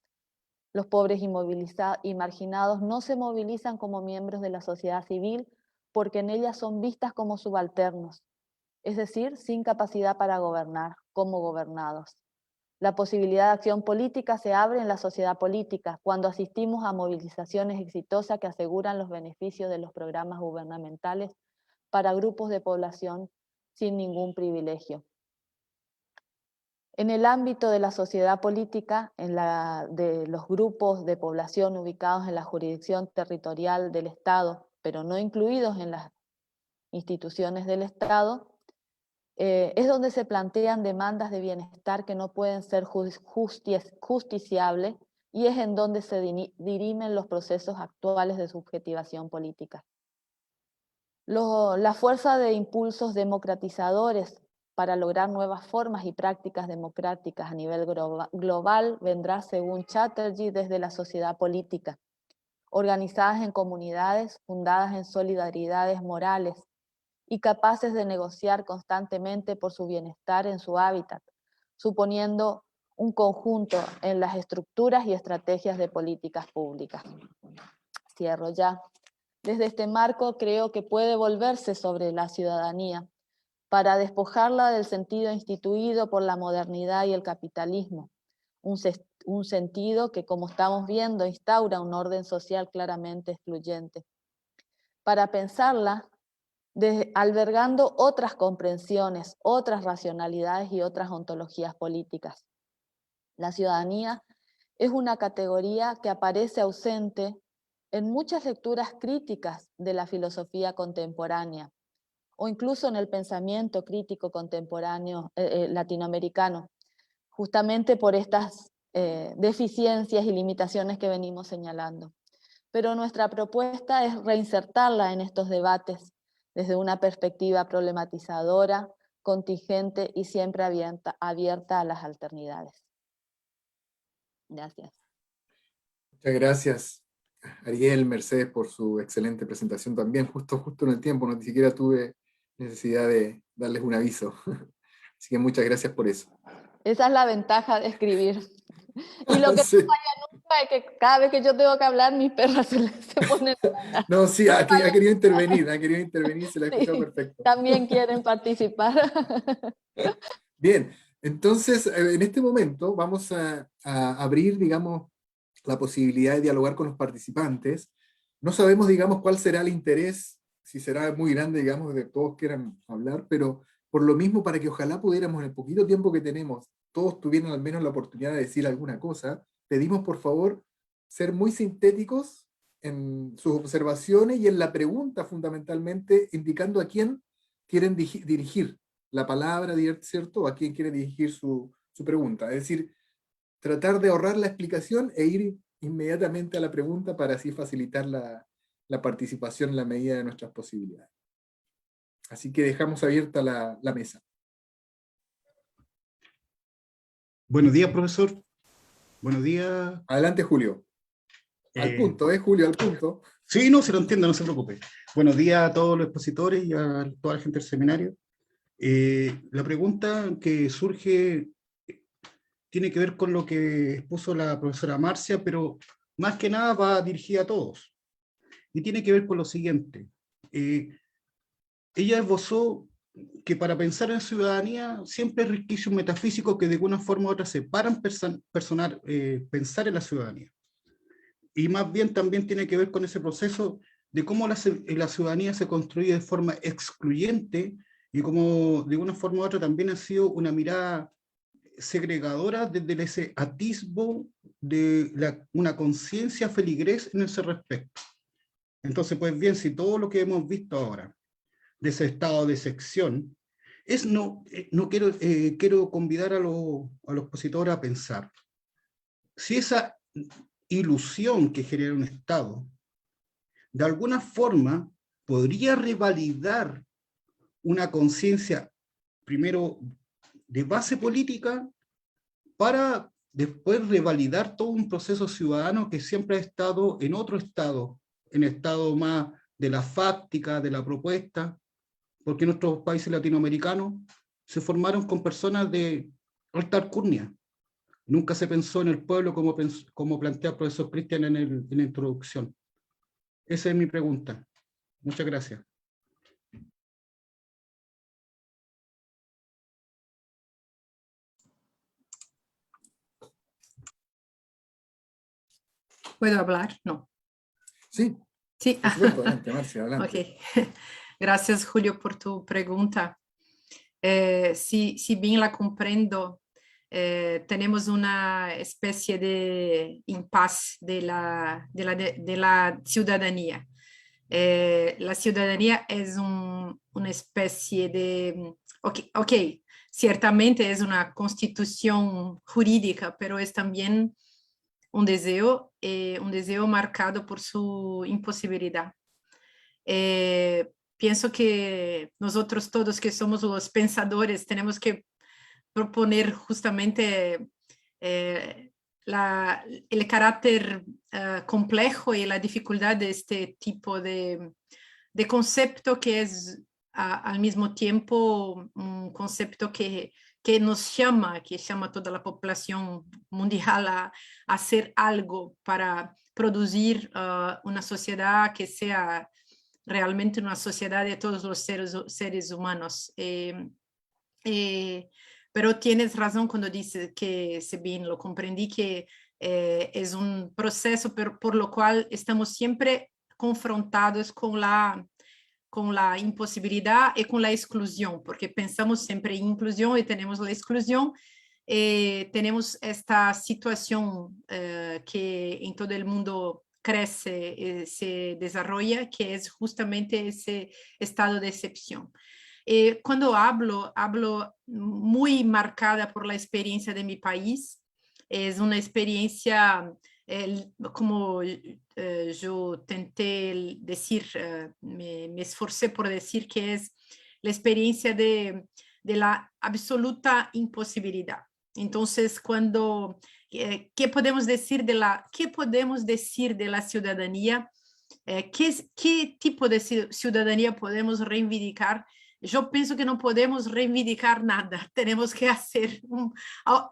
Los pobres y marginados no se movilizan como miembros de la sociedad civil porque en ella son vistas como subalternos, es decir, sin capacidad para gobernar, como gobernados. La posibilidad de acción política se abre en la sociedad política cuando asistimos a movilizaciones exitosas que aseguran los beneficios de los programas gubernamentales para grupos de población sin ningún privilegio. En el ámbito de la sociedad política, de los grupos de población ubicados en la jurisdicción territorial del Estado, pero no incluidos en las instituciones del Estado, es donde se plantean demandas de bienestar que no pueden ser justiciables y es en donde se dirimen los procesos actuales de subjetivación política. La fuerza de impulsos democratizadores para lograr nuevas formas y prácticas democráticas a nivel global vendrá, según Chatterjee, desde la sociedad política, organizadas en comunidades fundadas en solidaridades morales y capaces de negociar constantemente por su bienestar en su hábitat, suponiendo un conjunto en las estructuras y estrategias de políticas públicas. Cierro ya. Desde este marco creo que puede volverse sobre la ciudadanía para despojarla del sentido instituido por la modernidad y el capitalismo, un sentido que, como estamos viendo, instaura un orden social claramente excluyente. Para pensarla, albergando otras comprensiones, otras racionalidades y otras ontologías políticas. La ciudadanía es una categoría que aparece ausente en muchas lecturas críticas de la filosofía contemporánea, o incluso en el pensamiento crítico contemporáneo latinoamericano, justamente por estas deficiencias y limitaciones que venimos señalando. Pero nuestra propuesta es reinsertarla en estos debates desde una perspectiva problematizadora, contingente y siempre abierta a las alternidades. Gracias. Muchas gracias, Ariel, Mercedes, por su excelente presentación también, justo en el tiempo, no ni siquiera tuve necesidad de darles un aviso. Así que muchas gracias por eso. Esa es la ventaja de escribir. Y lo que Sí. no falla nunca es que cada vez que yo tengo que hablar, mis perras se ponen a hablar. No, sí, ha querido intervenir, se la ha escuchado Sí, perfecto. también quieren participar. Bien, entonces en este momento vamos a abrir, digamos, la posibilidad de dialogar con los participantes. No sabemos, digamos, cuál será el interés, si será muy grande, digamos, de todos quieran hablar, pero por lo mismo, para que ojalá pudiéramos, en el poquito tiempo que tenemos, todos tuvieran al menos la oportunidad de decir alguna cosa, pedimos por favor ser muy sintéticos en sus observaciones y en la pregunta fundamentalmente, indicando a quién quieren dirigir la palabra, ¿cierto? O a quién quiere dirigir su pregunta. Es decir, tratar de ahorrar la explicación e ir inmediatamente a la pregunta para así facilitar la participación en la medida de nuestras posibilidades. Así que dejamos abierta la mesa. Buenos días, profesor. Buenos días. Adelante, Julio. Al punto, Julio, al punto. Sí, no, se lo entiendo, no se preocupe. Buenos días a todos los expositores y a toda la gente del seminario. La pregunta que surge tiene que ver con lo que expuso la profesora Marcia, pero más que nada va dirigida a todos. Y tiene que ver con lo siguiente. Ella esbozó que para pensar en ciudadanía siempre es resquicios metafísicos que de alguna forma u otra separan pensar en la ciudadanía. Y más bien también tiene que ver con ese proceso de cómo la ciudadanía se construye de forma excluyente y cómo de una forma u otra también ha sido una mirada segregadora desde ese atisbo de una conciencia feligrés en ese respecto. Entonces, pues bien, si todo lo que hemos visto ahora, de ese estado de sección, quiero convidar a los expositores a pensar, si esa ilusión que genera un Estado, de alguna forma podría revalidar una conciencia, primero, de base política, para después revalidar todo un proceso ciudadano que siempre ha estado en otro estado, en estado más de la fáctica, de la propuesta, porque nuestros países latinoamericanos se formaron con personas de alta alcurnia. Nunca se pensó en el pueblo como plantea el profesor Cristian en la introducción. Esa es mi pregunta. Muchas gracias. ¿Puedo hablar? No. Sí, Sí. por supuesto, adelante, Marcia, adelante. Okay. Gracias, Julio, por tu pregunta. Si bien la comprendo, tenemos una especie de impasse de la ciudadanía. La ciudadanía es una especie de... Ok, ciertamente es una constitución jurídica, pero es también un deseo marcado por su imposibilidad. pienso que nosotros todos que somos los pensadores tenemos que proponer justamente el carácter complejo y la dificultad de este tipo de concepto que es al mismo tiempo un concepto que nos llama, que llama a toda la población mundial a hacer algo para producir una sociedad que sea realmente una sociedad de todos los seres humanos. Pero tienes razón cuando dices que, si bien lo comprendí, que es un proceso por lo cual estamos siempre confrontados con la imposibilidad y con la exclusión, porque pensamos siempre en inclusión y tenemos la exclusión. Tenemos esta situación que en todo el mundo crece, se desarrolla, que es justamente ese estado de excepción. Cuando hablo muy marcada por la experiencia de mi país. Es una experiencia, como yo tenté decir, me esforcé por decir que es la experiencia de la absoluta imposibilidad. Entonces, ¿qué podemos decir de la ciudadanía? ¿Qué tipo de ciudadanía podemos reivindicar? Yo pienso que no podemos reivindicar nada, tenemos que hacer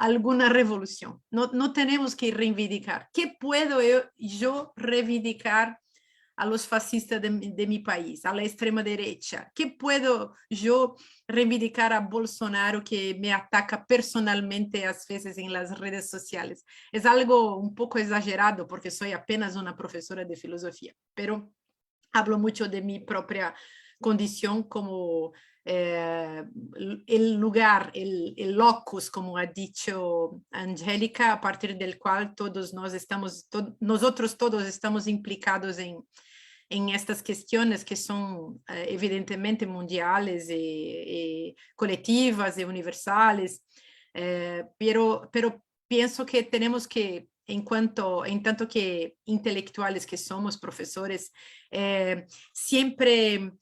alguna revolución, no tenemos que reivindicar. ¿Qué puedo yo reivindicar a los fascistas de mi país, a la extrema derecha? ¿Qué puedo yo reivindicar a Bolsonaro, que me ataca personalmente a veces en las redes sociales? Es algo un poco exagerado porque soy apenas una profesora de filosofía, pero hablo mucho de mi propia condición como el lugar, el locus, como ha dicho Angélica, a partir del cual nosotros todos estamos implicados en estas cuestiones que son evidentemente mundiales y colectivas y universales, pero pienso que tenemos que, en tanto que intelectuales que somos, profesores, siempre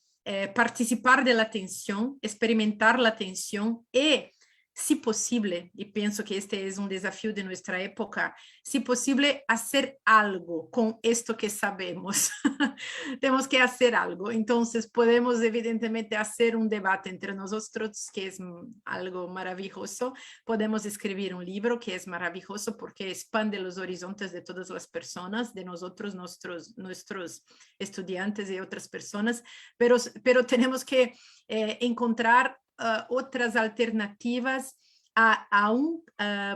participar de la tensión, experimentar la tensión y, si posible, y pienso que este es un desafío de nuestra época, si posible, hacer algo con esto que sabemos. Tenemos que hacer algo. Entonces, podemos evidentemente hacer un debate entre nosotros, que es algo maravilloso. Podemos escribir un libro, que es maravilloso porque expande los horizontes de todas las personas, de nosotros, nuestros estudiantes y otras personas, pero tenemos que encontrar otras alternativas aún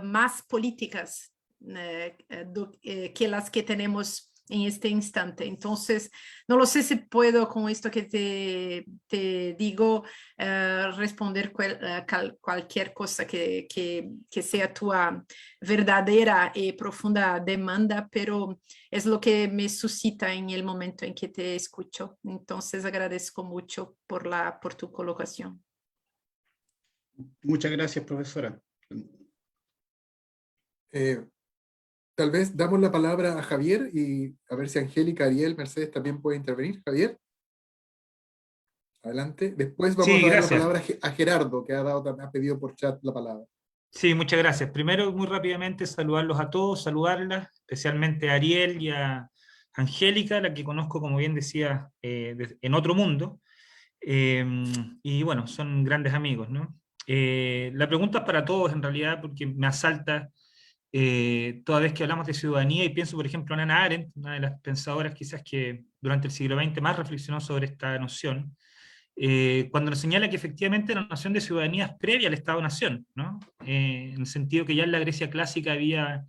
más políticas que las que tenemos en este instante. Entonces, no lo sé si puedo con esto que te digo responder cualquier cosa que sea tu verdadera y profunda demanda, pero es lo que me suscita en el momento en que te escucho. Entonces, agradezco mucho por tu colocación. Muchas gracias, profesora. Tal vez damos la palabra a Javier y a ver si Angélica, Ariel, Mercedes también puede intervenir. Javier, adelante. Después vamos a dar la palabra a Gerardo, que ha pedido por chat la palabra. Sí, muchas gracias. Primero, muy rápidamente, saludarlos a todos, saludarlas, especialmente a Ariel y a Angélica, la que conozco, como bien decía, en otro mundo. Y bueno, son grandes amigos, ¿no? La pregunta es para todos, en realidad, porque me asalta toda vez que hablamos de ciudadanía, y pienso, por ejemplo, en Hannah Arendt, una de las pensadoras quizás que durante el siglo XX más reflexionó sobre esta noción, cuando nos señala que efectivamente la noción de ciudadanía es previa al Estado-Nación, ¿no? En el sentido que ya en la Grecia clásica había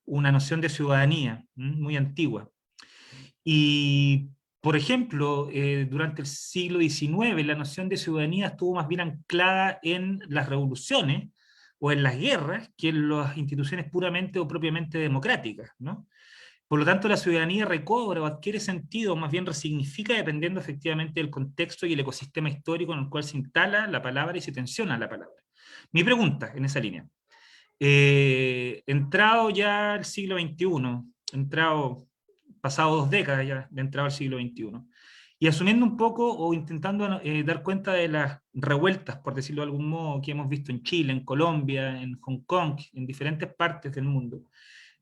una noción de ciudadanía muy antigua. Y, por ejemplo, durante el siglo XIX la noción de ciudadanía estuvo más bien anclada en las revoluciones o en las guerras que en las instituciones puramente o propiamente democráticas, ¿no? Por lo tanto, la ciudadanía recobra o adquiere sentido, o más bien resignifica, dependiendo efectivamente del contexto y el ecosistema histórico en el cual se instala la palabra y se tensiona la palabra. Mi pregunta en esa línea. Entrado ya el siglo XXI, pasado 2 décadas ya de entrado al siglo XXI, y asumiendo un poco o intentando dar cuenta de las revueltas, por decirlo de algún modo, que hemos visto en Chile, en Colombia, en Hong Kong, en diferentes partes del mundo,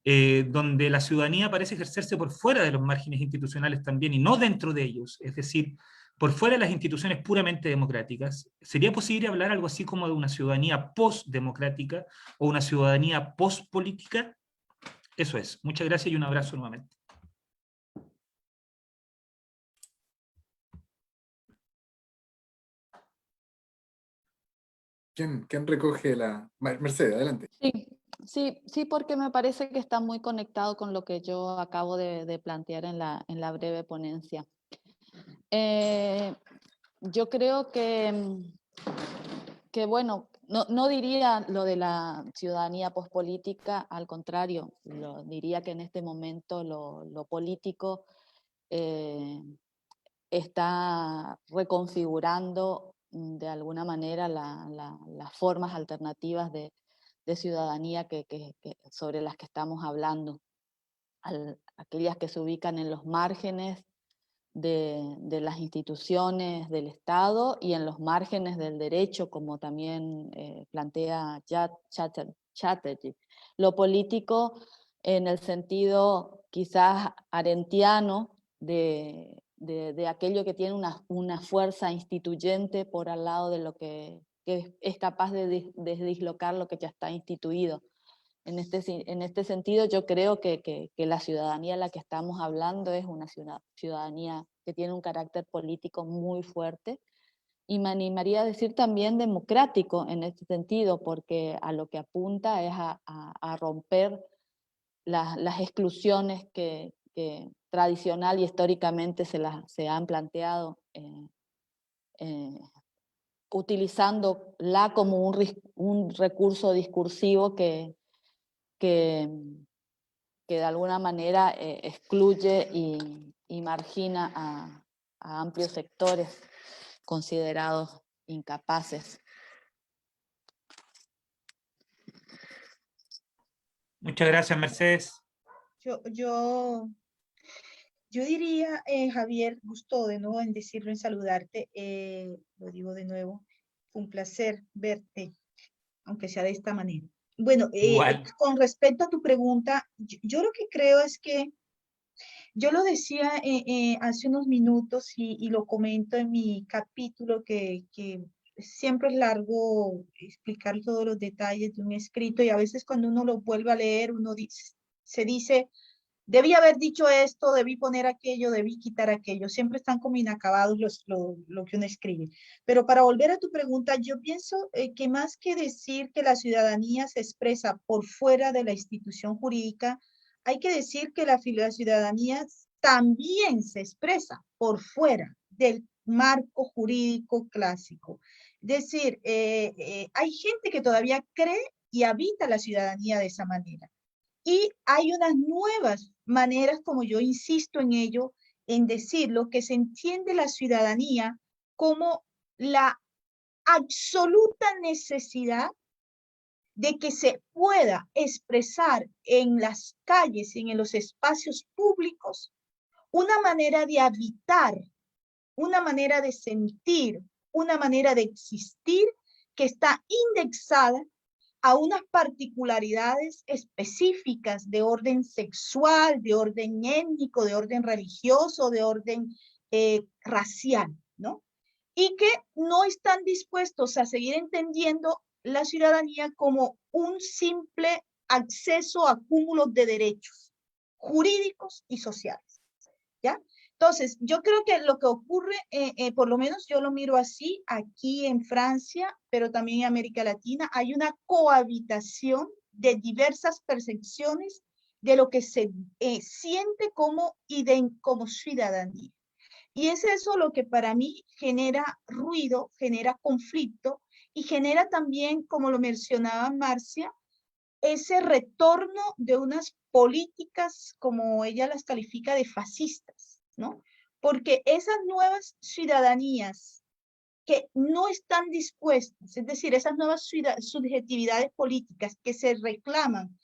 donde la ciudadanía parece ejercerse por fuera de los márgenes institucionales también y no dentro de ellos, es decir, por fuera de las instituciones puramente democráticas. ¿Sería posible hablar algo así como de una ciudadanía post-democrática o una ciudadanía post-política? Eso es. Muchas gracias y un abrazo nuevamente. ¿Quién recoge la... Mercedes, adelante. Sí, porque me parece que está muy conectado con lo que yo acabo de plantear en la breve ponencia. Yo creo que bueno, no diría lo de la ciudadanía pospolítica, al contrario, diría que en este momento lo político está reconfigurando de alguna manera las formas alternativas de ciudadanía sobre las que estamos hablando, aquellas que se ubican en los márgenes de las instituciones del Estado y en los márgenes del derecho, como también plantea Chatterjee. Lo político en el sentido quizás arendtiano de aquello que tiene una fuerza instituyente por al lado de lo que es capaz de dislocar lo que ya está instituido. En este sentido, yo creo que la ciudadanía de la que estamos hablando es una ciudadanía que tiene un carácter político muy fuerte, y me animaría a decir también democrático en este sentido, porque a lo que apunta es a romper las exclusiones que tradicional y históricamente se han planteado, utilizándola como un recurso discursivo que de alguna manera excluye y margina a amplios sectores considerados incapaces. Muchas gracias, Mercedes. Yo diría, Javier, gusto de nuevo en decirlo, en saludarte, lo digo de nuevo, fue un placer verte, aunque sea de esta manera. Bueno, con respecto a tu pregunta, yo lo que creo es que, yo lo decía hace unos minutos y lo comento en mi capítulo, que siempre es largo explicar todos los detalles de un escrito, y a veces cuando uno lo vuelve a leer, se dice, debí haber dicho esto, debí poner aquello, debí quitar aquello. Siempre están como inacabados lo que uno escribe. Pero para volver a tu pregunta, yo pienso que más que decir que la ciudadanía se expresa por fuera de la institución jurídica, hay que decir que la ciudadanía también se expresa por fuera del marco jurídico clásico. Es decir, hay gente que todavía cree y habita la ciudadanía de esa manera. Y hay unas nuevas maneras, como yo insisto en ello, en decirlo, que se entiende la ciudadanía como la absoluta necesidad de que se pueda expresar en las calles y en los espacios públicos una manera de habitar, una manera de sentir, una manera de existir que está indexada a unas particularidades específicas de orden sexual, de orden étnico, de orden religioso, de orden racial, ¿no? Y que no están dispuestos a seguir entendiendo la ciudadanía como un simple acceso a cúmulos de derechos jurídicos y sociales, ¿ya? Entonces, yo creo que lo que ocurre, por lo menos yo lo miro así, aquí en Francia, pero también en América Latina, hay una cohabitación de diversas percepciones de lo que se siente como ciudadanía. Y es eso lo que para mí genera ruido, genera conflicto y genera también, como lo mencionaba Marcia, ese retorno de unas políticas, como ella las califica, de fascistas, ¿no? Porque esas nuevas ciudadanías que no están dispuestas, es decir, esas nuevas subjetividades políticas que se reclaman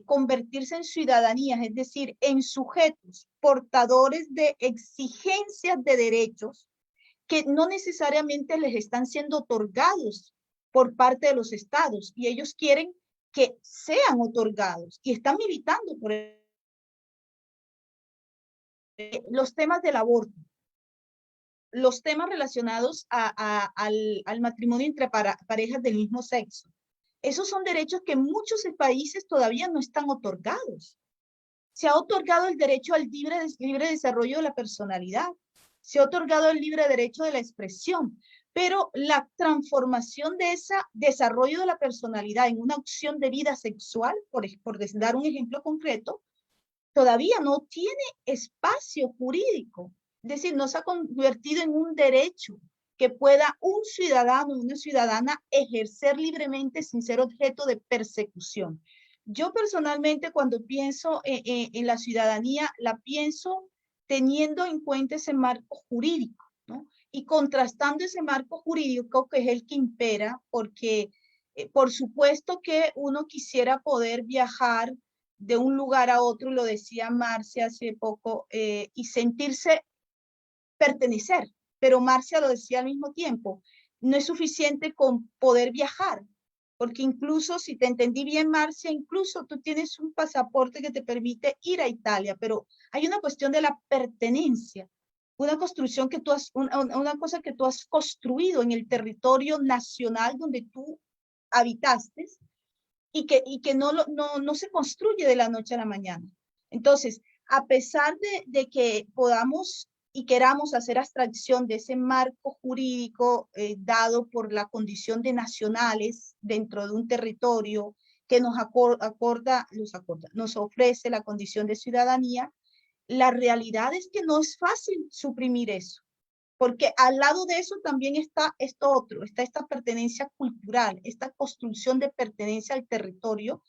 convertirse en ciudadanías, es decir, en sujetos portadores de exigencias de derechos que no necesariamente les están siendo otorgados por parte de los estados, y ellos quieren que sean otorgados y están militando por los temas del aborto, los temas relacionados al matrimonio entre parejas del mismo sexo. Esos son derechos que en muchos países todavía no están otorgados. Se ha otorgado el derecho al libre desarrollo de la personalidad, se ha otorgado el libre derecho de la expresión, pero la transformación de ese desarrollo de la personalidad en una opción de vida sexual, por dar un ejemplo concreto, todavía no tiene espacio jurídico. Es decir, no se ha convertido en un derecho que pueda un ciudadano o una ciudadana ejercer libremente sin ser objeto de persecución. Yo personalmente, cuando pienso en la ciudadanía, la pienso teniendo en cuenta ese marco jurídico, ¿no? Y contrastando ese marco jurídico que es el que impera, porque por supuesto que uno quisiera poder viajar de un lugar a otro, lo decía Marcia hace poco, y sentirse pertenecer, pero Marcia lo decía al mismo tiempo, no es suficiente con poder viajar, porque incluso, si te entendí bien, Marcia, incluso tú tienes un pasaporte que te permite ir a Italia, pero hay una cuestión de la pertenencia, una construcción que tú has, una cosa que tú has construido en el territorio nacional donde tú habitaste, y que no se construye de la noche a la mañana. Entonces, a pesar de que podamos y queramos hacer abstracción de ese marco jurídico dado por la condición de nacionales dentro de un territorio que nos nos ofrece la condición de ciudadanía, la realidad es que no es fácil suprimir eso. Porque al lado de eso también está esto otro, está esta pertenencia cultural, esta construcción de pertenencia al territorio,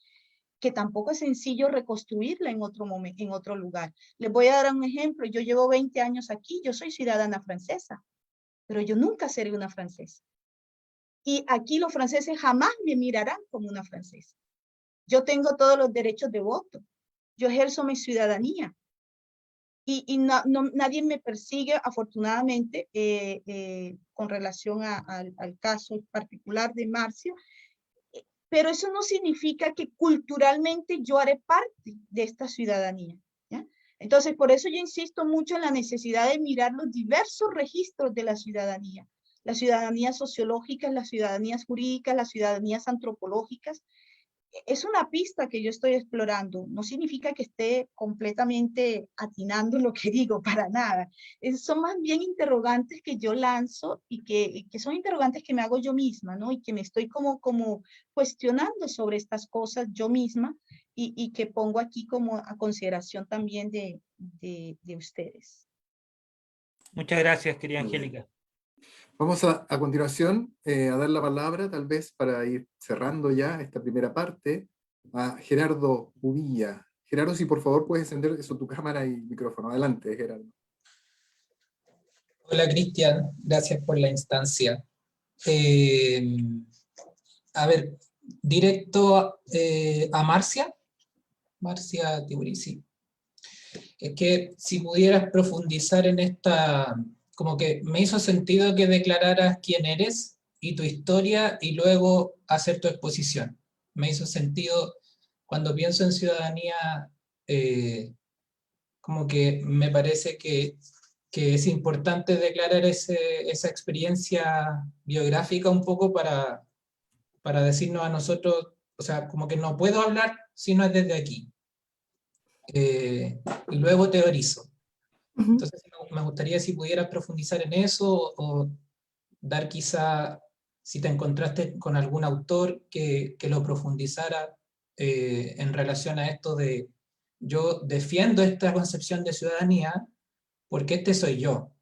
que tampoco es sencillo reconstruirla en otro momento, en otro lugar. Les voy a dar un ejemplo. Yo llevo 20 años aquí, yo soy ciudadana francesa, pero yo nunca seré una francesa. Y aquí los franceses jamás me mirarán como una francesa. Yo tengo todos los derechos de voto. Yo ejerzo mi ciudadanía. Y nadie me persigue, afortunadamente, con relación al caso particular de Marcia, pero eso no significa que culturalmente yo haré parte de esta ciudadanía, ¿ya? Entonces, por eso yo insisto mucho en la necesidad de mirar los diversos registros de la ciudadanía, las ciudadanías sociológicas, las ciudadanías jurídicas, las ciudadanías antropológicas. Es una pista que yo estoy explorando, no significa que esté completamente atinando lo que digo, para nada. Son más bien interrogantes que yo lanzo y que son interrogantes que me hago yo misma, ¿no? Y que me estoy como cuestionando sobre estas cosas yo misma y que pongo aquí como a consideración también de ustedes. Muchas gracias, querida Muy bien. Angélica. Vamos a continuación a dar la palabra, tal vez para ir cerrando ya esta primera parte, a Gerardo Ubilla. Gerardo, si por favor puedes encender eso, tu cámara y micrófono. Adelante, Gerardo. Hola, Cristian. Gracias por la instancia. A ver, directo a Marcia. Marcia Tiburici. Es que si pudieras profundizar en esta, como que me hizo sentido que declararas quién eres y tu historia y luego hacer tu exposición. Me hizo sentido cuando pienso en ciudadanía, como que me parece que es importante declarar esa experiencia biográfica un poco para decirnos a nosotros, o sea, como que no puedo hablar si no es desde aquí. Y luego teorizo. Entonces me gustaría si pudieras profundizar en eso o dar quizá, si te encontraste con algún autor que lo profundizara en relación a esto de yo defiendo esta concepción de ciudadanía porque este soy yo,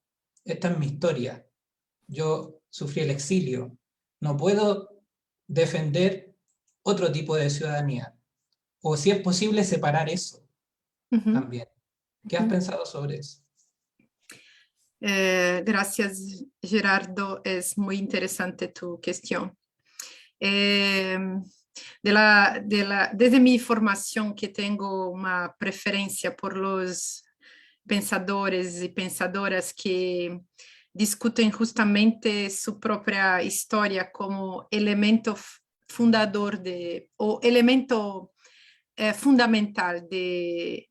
esta es mi historia, yo sufrí el exilio, no puedo defender otro tipo de ciudadanía, o si es posible separar eso también. ¿Qué has pensado sobre eso? Gracias, Gerardo. Es muy interesante tu cuestión. desde mi formación que tengo una preferencia por los pensadores y pensadoras que discuten justamente su propia historia como elemento fundador o elemento fundamental de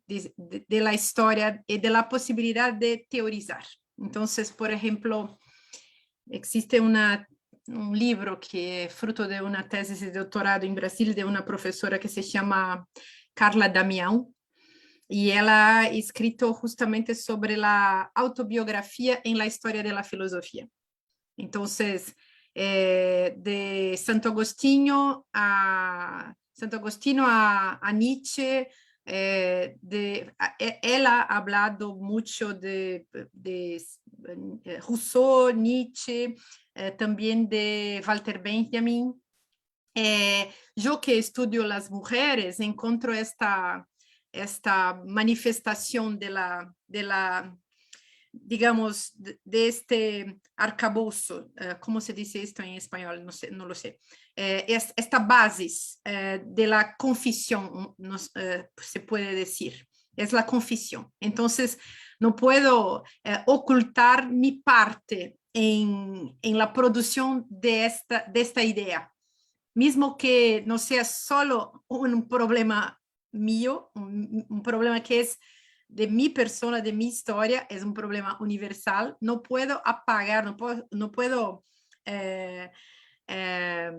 la historia y de la posibilidad de teorizar. Entonces, por ejemplo, existe un libro que es fruto de una tesis de doctorado en Brasil de una profesora que se llama Carla Damião, y ella ha escrito justamente sobre la autobiografía en la historia de la filosofía. Entonces, de Santo Agostinho a Nietzsche, él ha hablado mucho de Rousseau, Nietzsche, también de Walter Benjamin. Yo que estudio las mujeres, encuentro esta manifestación de la digamos, de este arcabouço, ¿cómo se dice esto en español? No sé, no lo sé. Esta base de la confesión, se puede decir, es la confesión. Entonces, no puedo ocultar mi parte en la producción de esta idea, mismo que no sea solo un problema mío, un problema que es de mi persona, de mi historia, es un problema universal. No puedo apagar, no puedo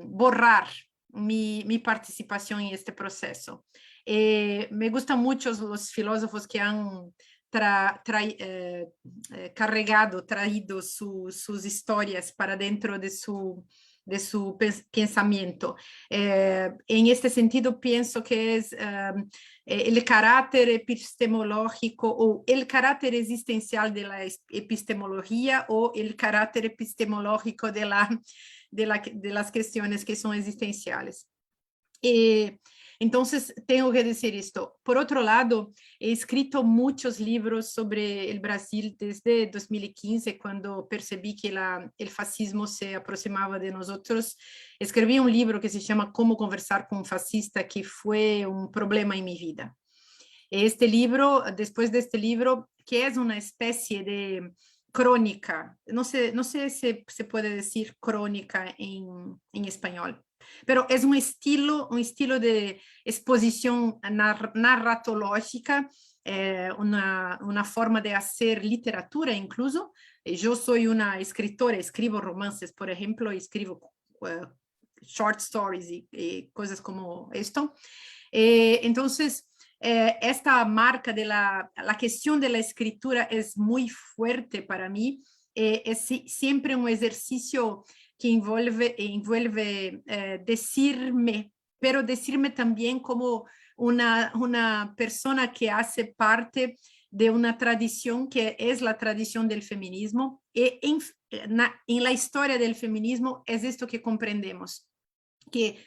borrar mi participación en este proceso. Me gustan mucho los filósofos que han traído sus historias para dentro de su pensamiento. En este sentido, pienso que es el carácter epistemológico o el carácter existencial de la epistemología o el carácter epistemológico de las cuestiones que son existenciales. Entonces, tengo que decir esto. Por otro lado, he escrito muchos libros sobre el Brasil desde 2015, cuando percibí que el fascismo se aproximaba de nosotros. Escribí un libro que se llama Cómo conversar con un fascista, que fue un problema en mi vida. Después de este libro, que es una especie de crónica, no sé si se puede decir crónica en español, pero es un estilo de exposición narratológica, una forma de hacer literatura incluso. Yo soy una escritora, escribo romances, por ejemplo, escribo short stories y cosas como esto. Entonces, esta marca de la cuestión de la escritura es muy fuerte para mí. Es siempre un ejercicio que envuelve decirme, pero decirme también como una persona que hace parte de una tradición que es la tradición del feminismo. Y en la historia del feminismo es esto que comprendemos, que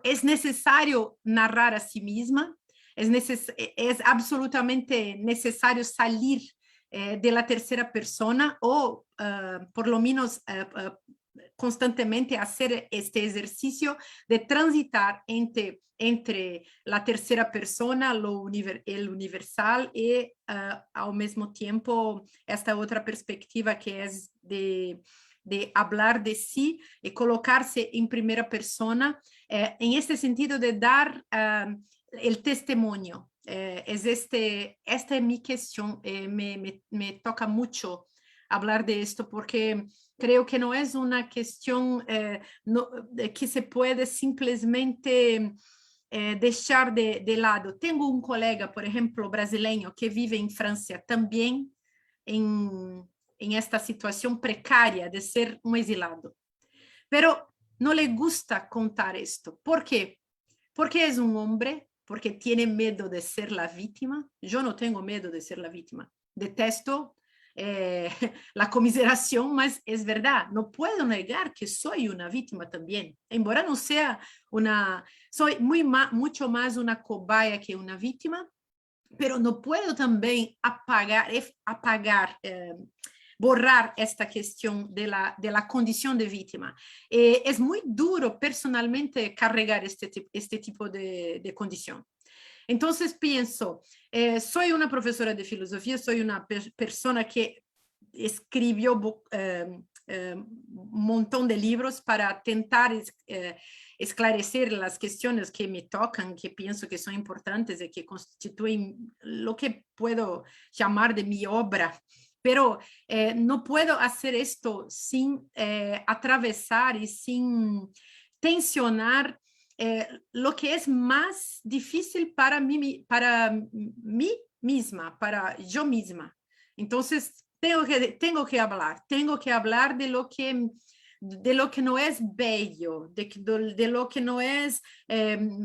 es necesario narrar a sí misma, es absolutamente necesario salir de la tercera persona o por lo menos constantemente hacer este ejercicio de transitar entre la tercera persona, el universal y al mismo tiempo esta otra perspectiva que es de hablar de sí y colocarse en primera persona, en este sentido de dar el testimonio. Esta es mi cuestión. Me toca mucho hablar de esto porque creo que no es una cuestión que se puede simplemente dejar de lado. Tengo un colega, por ejemplo, brasileño que vive en Francia también en esta situación precaria de ser un exilado. Pero no le gusta contar esto. ¿Por qué? Porque es un hombre, porque tiene miedo de ser la víctima. Yo no tengo miedo de ser la víctima. Detesto la conmiseración, mas es verdad, no puedo negar que soy una víctima también. Embora no sea soy mucho más una cobaya que una víctima, pero no puedo también apagar borrar esta cuestión de la condición de víctima. Es muy duro personalmente cargar este tipo de condición. Entonces pienso, soy una profesora de filosofía, soy una persona que escribió un montón de libros para tentar esclarecer las cuestiones que me tocan, que pienso que son importantes y que constituyen lo que puedo llamar de mi obra. Pero no puedo hacer esto sin atravesar y sin tensionar lo que es más difícil para mí misma, para yo misma. Entonces, tengo que hablar de lo que no es bello, de lo que no es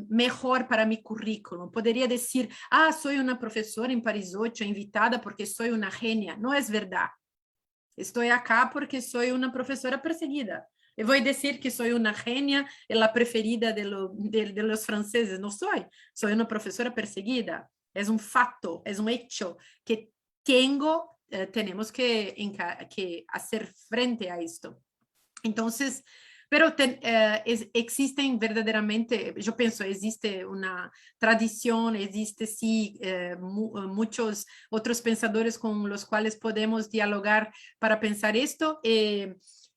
mejor para mi currículum. Podría decir, soy una profesora en París 8, invitada porque soy una genia. No es verdad. Estoy acá porque soy una profesora perseguida. Eu vou dizer que sou uma gênia, a preferida de los franceses. Não sou uma professora perseguida. É fato, é hecho que tenemos que hacer frente a esto. Entonces, pero existen verdaderamente, yo pienso, existe una tradición, existe sí muchos otros pensadores con los cuales podemos dialogar para pensar esto.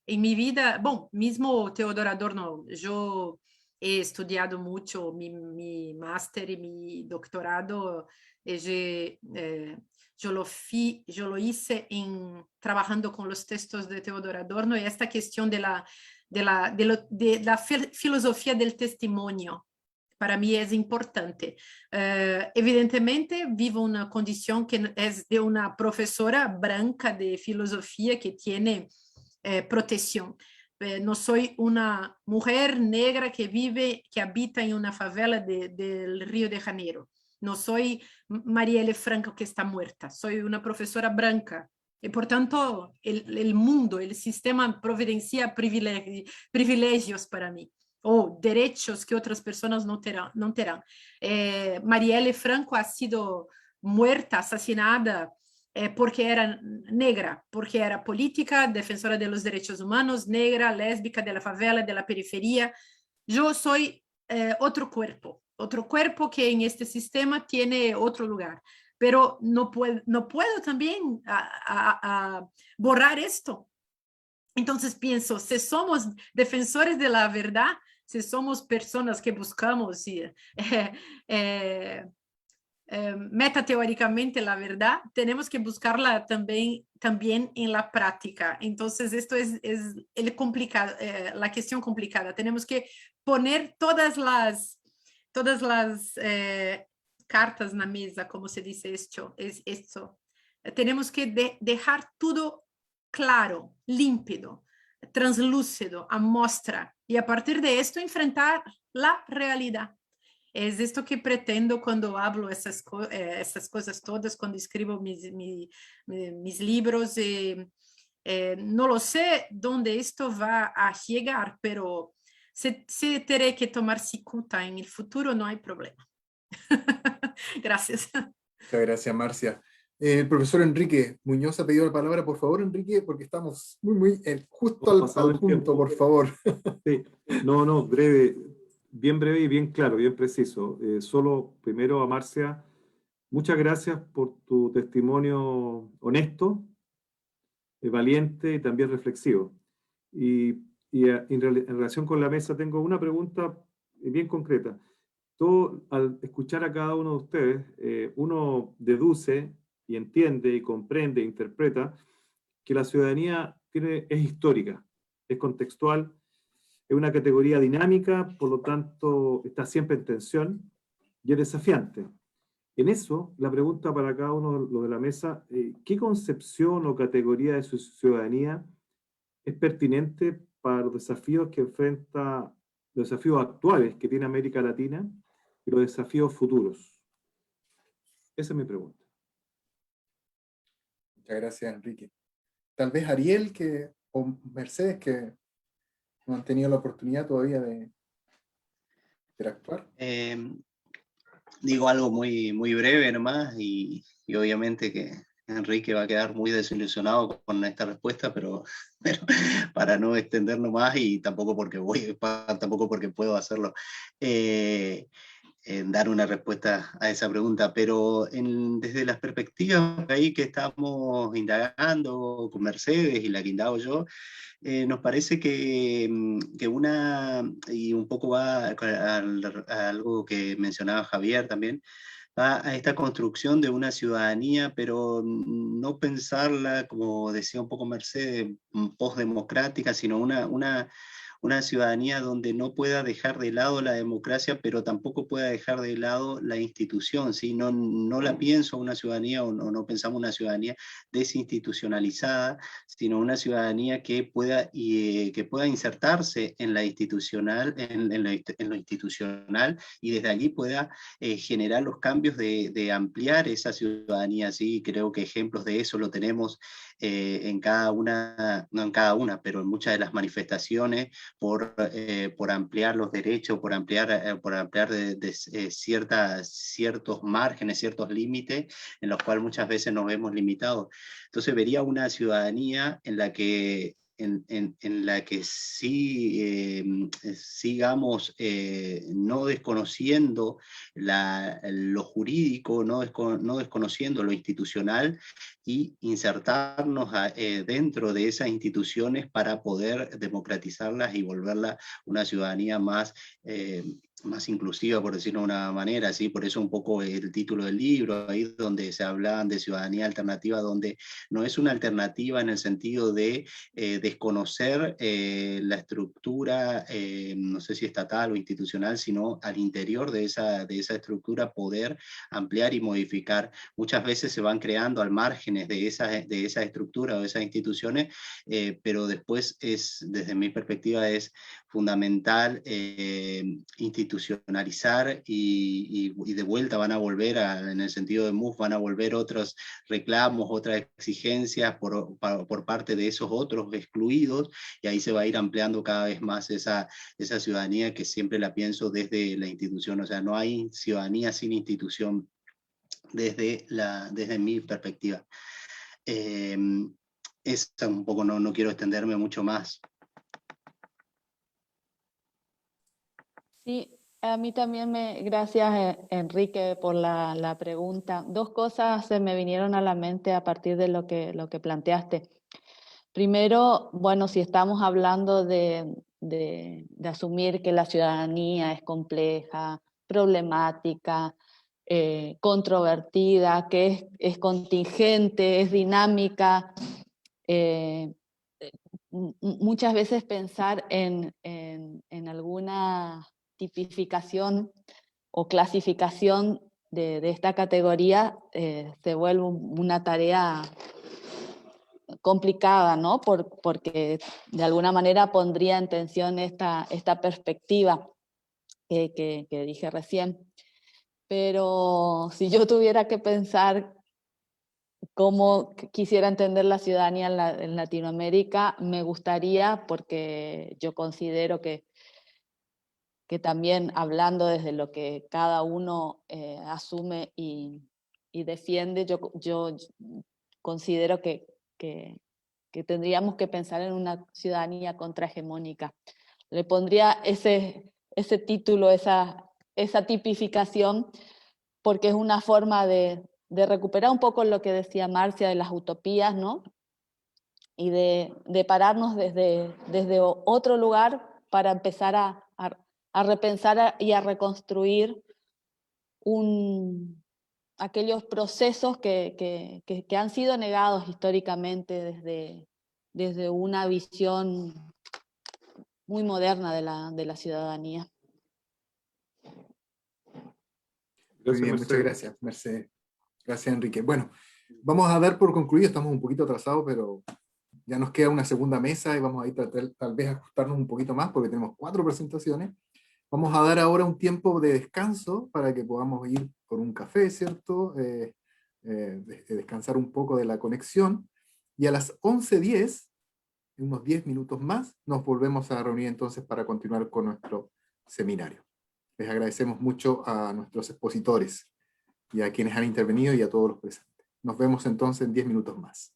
En mi vida, mismo Teodoro Adorno, yo he estudiado mucho mi máster y mi doctorado, yo lo hice trabajando con los textos de Teodoro Adorno, y esta cuestión de la filosofía del testimonio para mí es importante. Evidentemente, vivo una condición que es de una profesora blanca de filosofía que tiene protección. No soy una mujer negra que habita en una favela del Río de Janeiro. No soy Marielle Franco que está muerta. Soy una profesora blanca. Y por tanto, el mundo, el sistema providencia privilegios para mí, o derechos que otras personas no terán. Marielle Franco ha sido muerta, asesinada, porque era negra, porque era política, defensora de los derechos humanos, negra, lésbica, de la favela, de la periferia. Yo soy otro cuerpo que en este sistema tiene otro lugar, pero no puedo también borrar esto. Entonces pienso, si somos defensores de la verdad, si somos personas que buscamos metateóricamente la verdad, tenemos que buscarla también en la práctica. Entonces esto es la cuestión complicada. Tenemos que poner todas las cartas en la mesa, como se dice esto. Tenemos que dejar todo claro, límpido, translúcido, a mostra, y a partir de esto enfrentar la realidad. Es esto que pretendo cuando hablo esas cosas todas, cuando escribo mis libros. No lo sé dónde esto va a llegar, pero si tendré que tomar cicuta en el futuro, no hay problema. Gracias. Muchas gracias, Marcia. El profesor Enrique Muñoz ha pedido la palabra. Por favor, Enrique, porque estamos muy justo al punto, por favor. Sí. No, breve. Bien breve y bien claro, bien preciso. Solo primero a Marcia, muchas gracias por tu testimonio honesto, valiente y también reflexivo. Y en relación con la mesa tengo una pregunta bien concreta. Al escuchar a cada uno de ustedes, uno deduce y entiende y comprende e interpreta que la ciudadanía es histórica, es contextual, es una categoría dinámica, por lo tanto está siempre en tensión y es desafiante. En eso, la pregunta para cada uno de los de la mesa, ¿qué concepción o categoría de su ciudadanía es pertinente para los desafíos que enfrenta, los desafíos actuales que tiene América Latina y los desafíos futuros? Esa es mi pregunta. Muchas gracias, Enrique. Tal vez Ariel o Mercedes, que no han tenido la oportunidad todavía de interactuar. Digo algo muy breve nomás, y obviamente que Enrique va a quedar muy desilusionado con esta respuesta, pero para no extendernos más y tampoco porque tampoco porque puedo hacerlo, dar una respuesta a esa pregunta, pero desde las perspectivas ahí que estamos indagando con Mercedes y la que indago yo, nos parece que y un poco va a algo que mencionaba Javier también, va a esta construcción de una ciudadanía, pero no pensarla, como decía un poco Mercedes, postdemocrática, sino una ciudadanía donde no pueda dejar de lado la democracia, pero tampoco pueda dejar de lado la institución, ¿sí? No la pienso una ciudadanía, o no pensamos una ciudadanía desinstitucionalizada, sino una ciudadanía que pueda insertarse en en lo institucional, y desde allí pueda generar los cambios de ampliar esa ciudadanía, ¿sí? Creo que ejemplos de eso lo tenemos en cada una, no en cada una, pero en muchas de las manifestaciones por ampliar los derechos, por ampliar ciertos márgenes, ciertos límites en los cuales muchas veces nos vemos limitados. Entonces vería una ciudadanía en la que sí sigamos no desconociendo lo jurídico, no desconociendo lo institucional, y insertarnos dentro de esas instituciones para poder democratizarlas y volverla una ciudadanía más inclusiva, por decirlo de una manera, ¿sí? Por eso un poco el título del libro, ahí donde se hablaban de ciudadanía alternativa, donde no es una alternativa en el sentido de desconocer la estructura, no sé si estatal o institucional, sino al interior de esa estructura poder ampliar y modificar. Muchas veces se van creando al márgenes de esa estructura o de esas instituciones, pero después desde mi perspectiva, es fundamental institucionalizar, y de vuelta van a volver, en el sentido de MUF, van a volver otros reclamos, otras exigencias por parte de esos otros excluidos, y ahí se va a ir ampliando cada vez más esa ciudadanía, que siempre la pienso desde la institución. O sea, no hay ciudadanía sin institución desde mi perspectiva. Esa un poco, no quiero extenderme mucho más. Sí, a mí también gracias Enrique por la pregunta. Dos cosas se me vinieron a la mente a partir de lo que planteaste. Primero, bueno, si estamos hablando de asumir que la ciudadanía es compleja, problemática, controvertida, que es contingente, es dinámica, muchas veces pensar en alguna tipificación o clasificación de esta categoría se vuelve una tarea complicada, ¿no? Porque de alguna manera pondría en tensión esta perspectiva que dije recién. Pero si yo tuviera que pensar cómo quisiera entender la ciudadanía en Latinoamérica, me gustaría, porque yo considero que también, hablando desde lo que cada uno asume y defiende, yo considero que tendríamos que pensar en una ciudadanía contrahegemónica. Le pondría ese título, esa tipificación, porque es una forma de recuperar un poco lo que decía Marcia de las utopías, ¿no? Y de pararnos desde otro lugar para empezar a repensar y a reconstruir aquellos procesos que han sido negados históricamente desde una visión muy moderna de la ciudadanía. Muy bien, muchas gracias, Mercedes. Gracias, Enrique. Bueno, vamos a dar por concluido, estamos un poquito atrasados, pero ya nos queda una segunda mesa y vamos a ir tal vez a ajustarnos un poquito más porque tenemos 4 presentaciones. Vamos a dar ahora un tiempo de descanso para que podamos ir por un café, ¿cierto? Descansar un poco de la conexión. Y a las 11:10, en unos 10 minutos más, nos volvemos a reunir entonces para continuar con nuestro seminario. Les agradecemos mucho a nuestros expositores y a quienes han intervenido y a todos los presentes. Nos vemos entonces en 10 minutos más.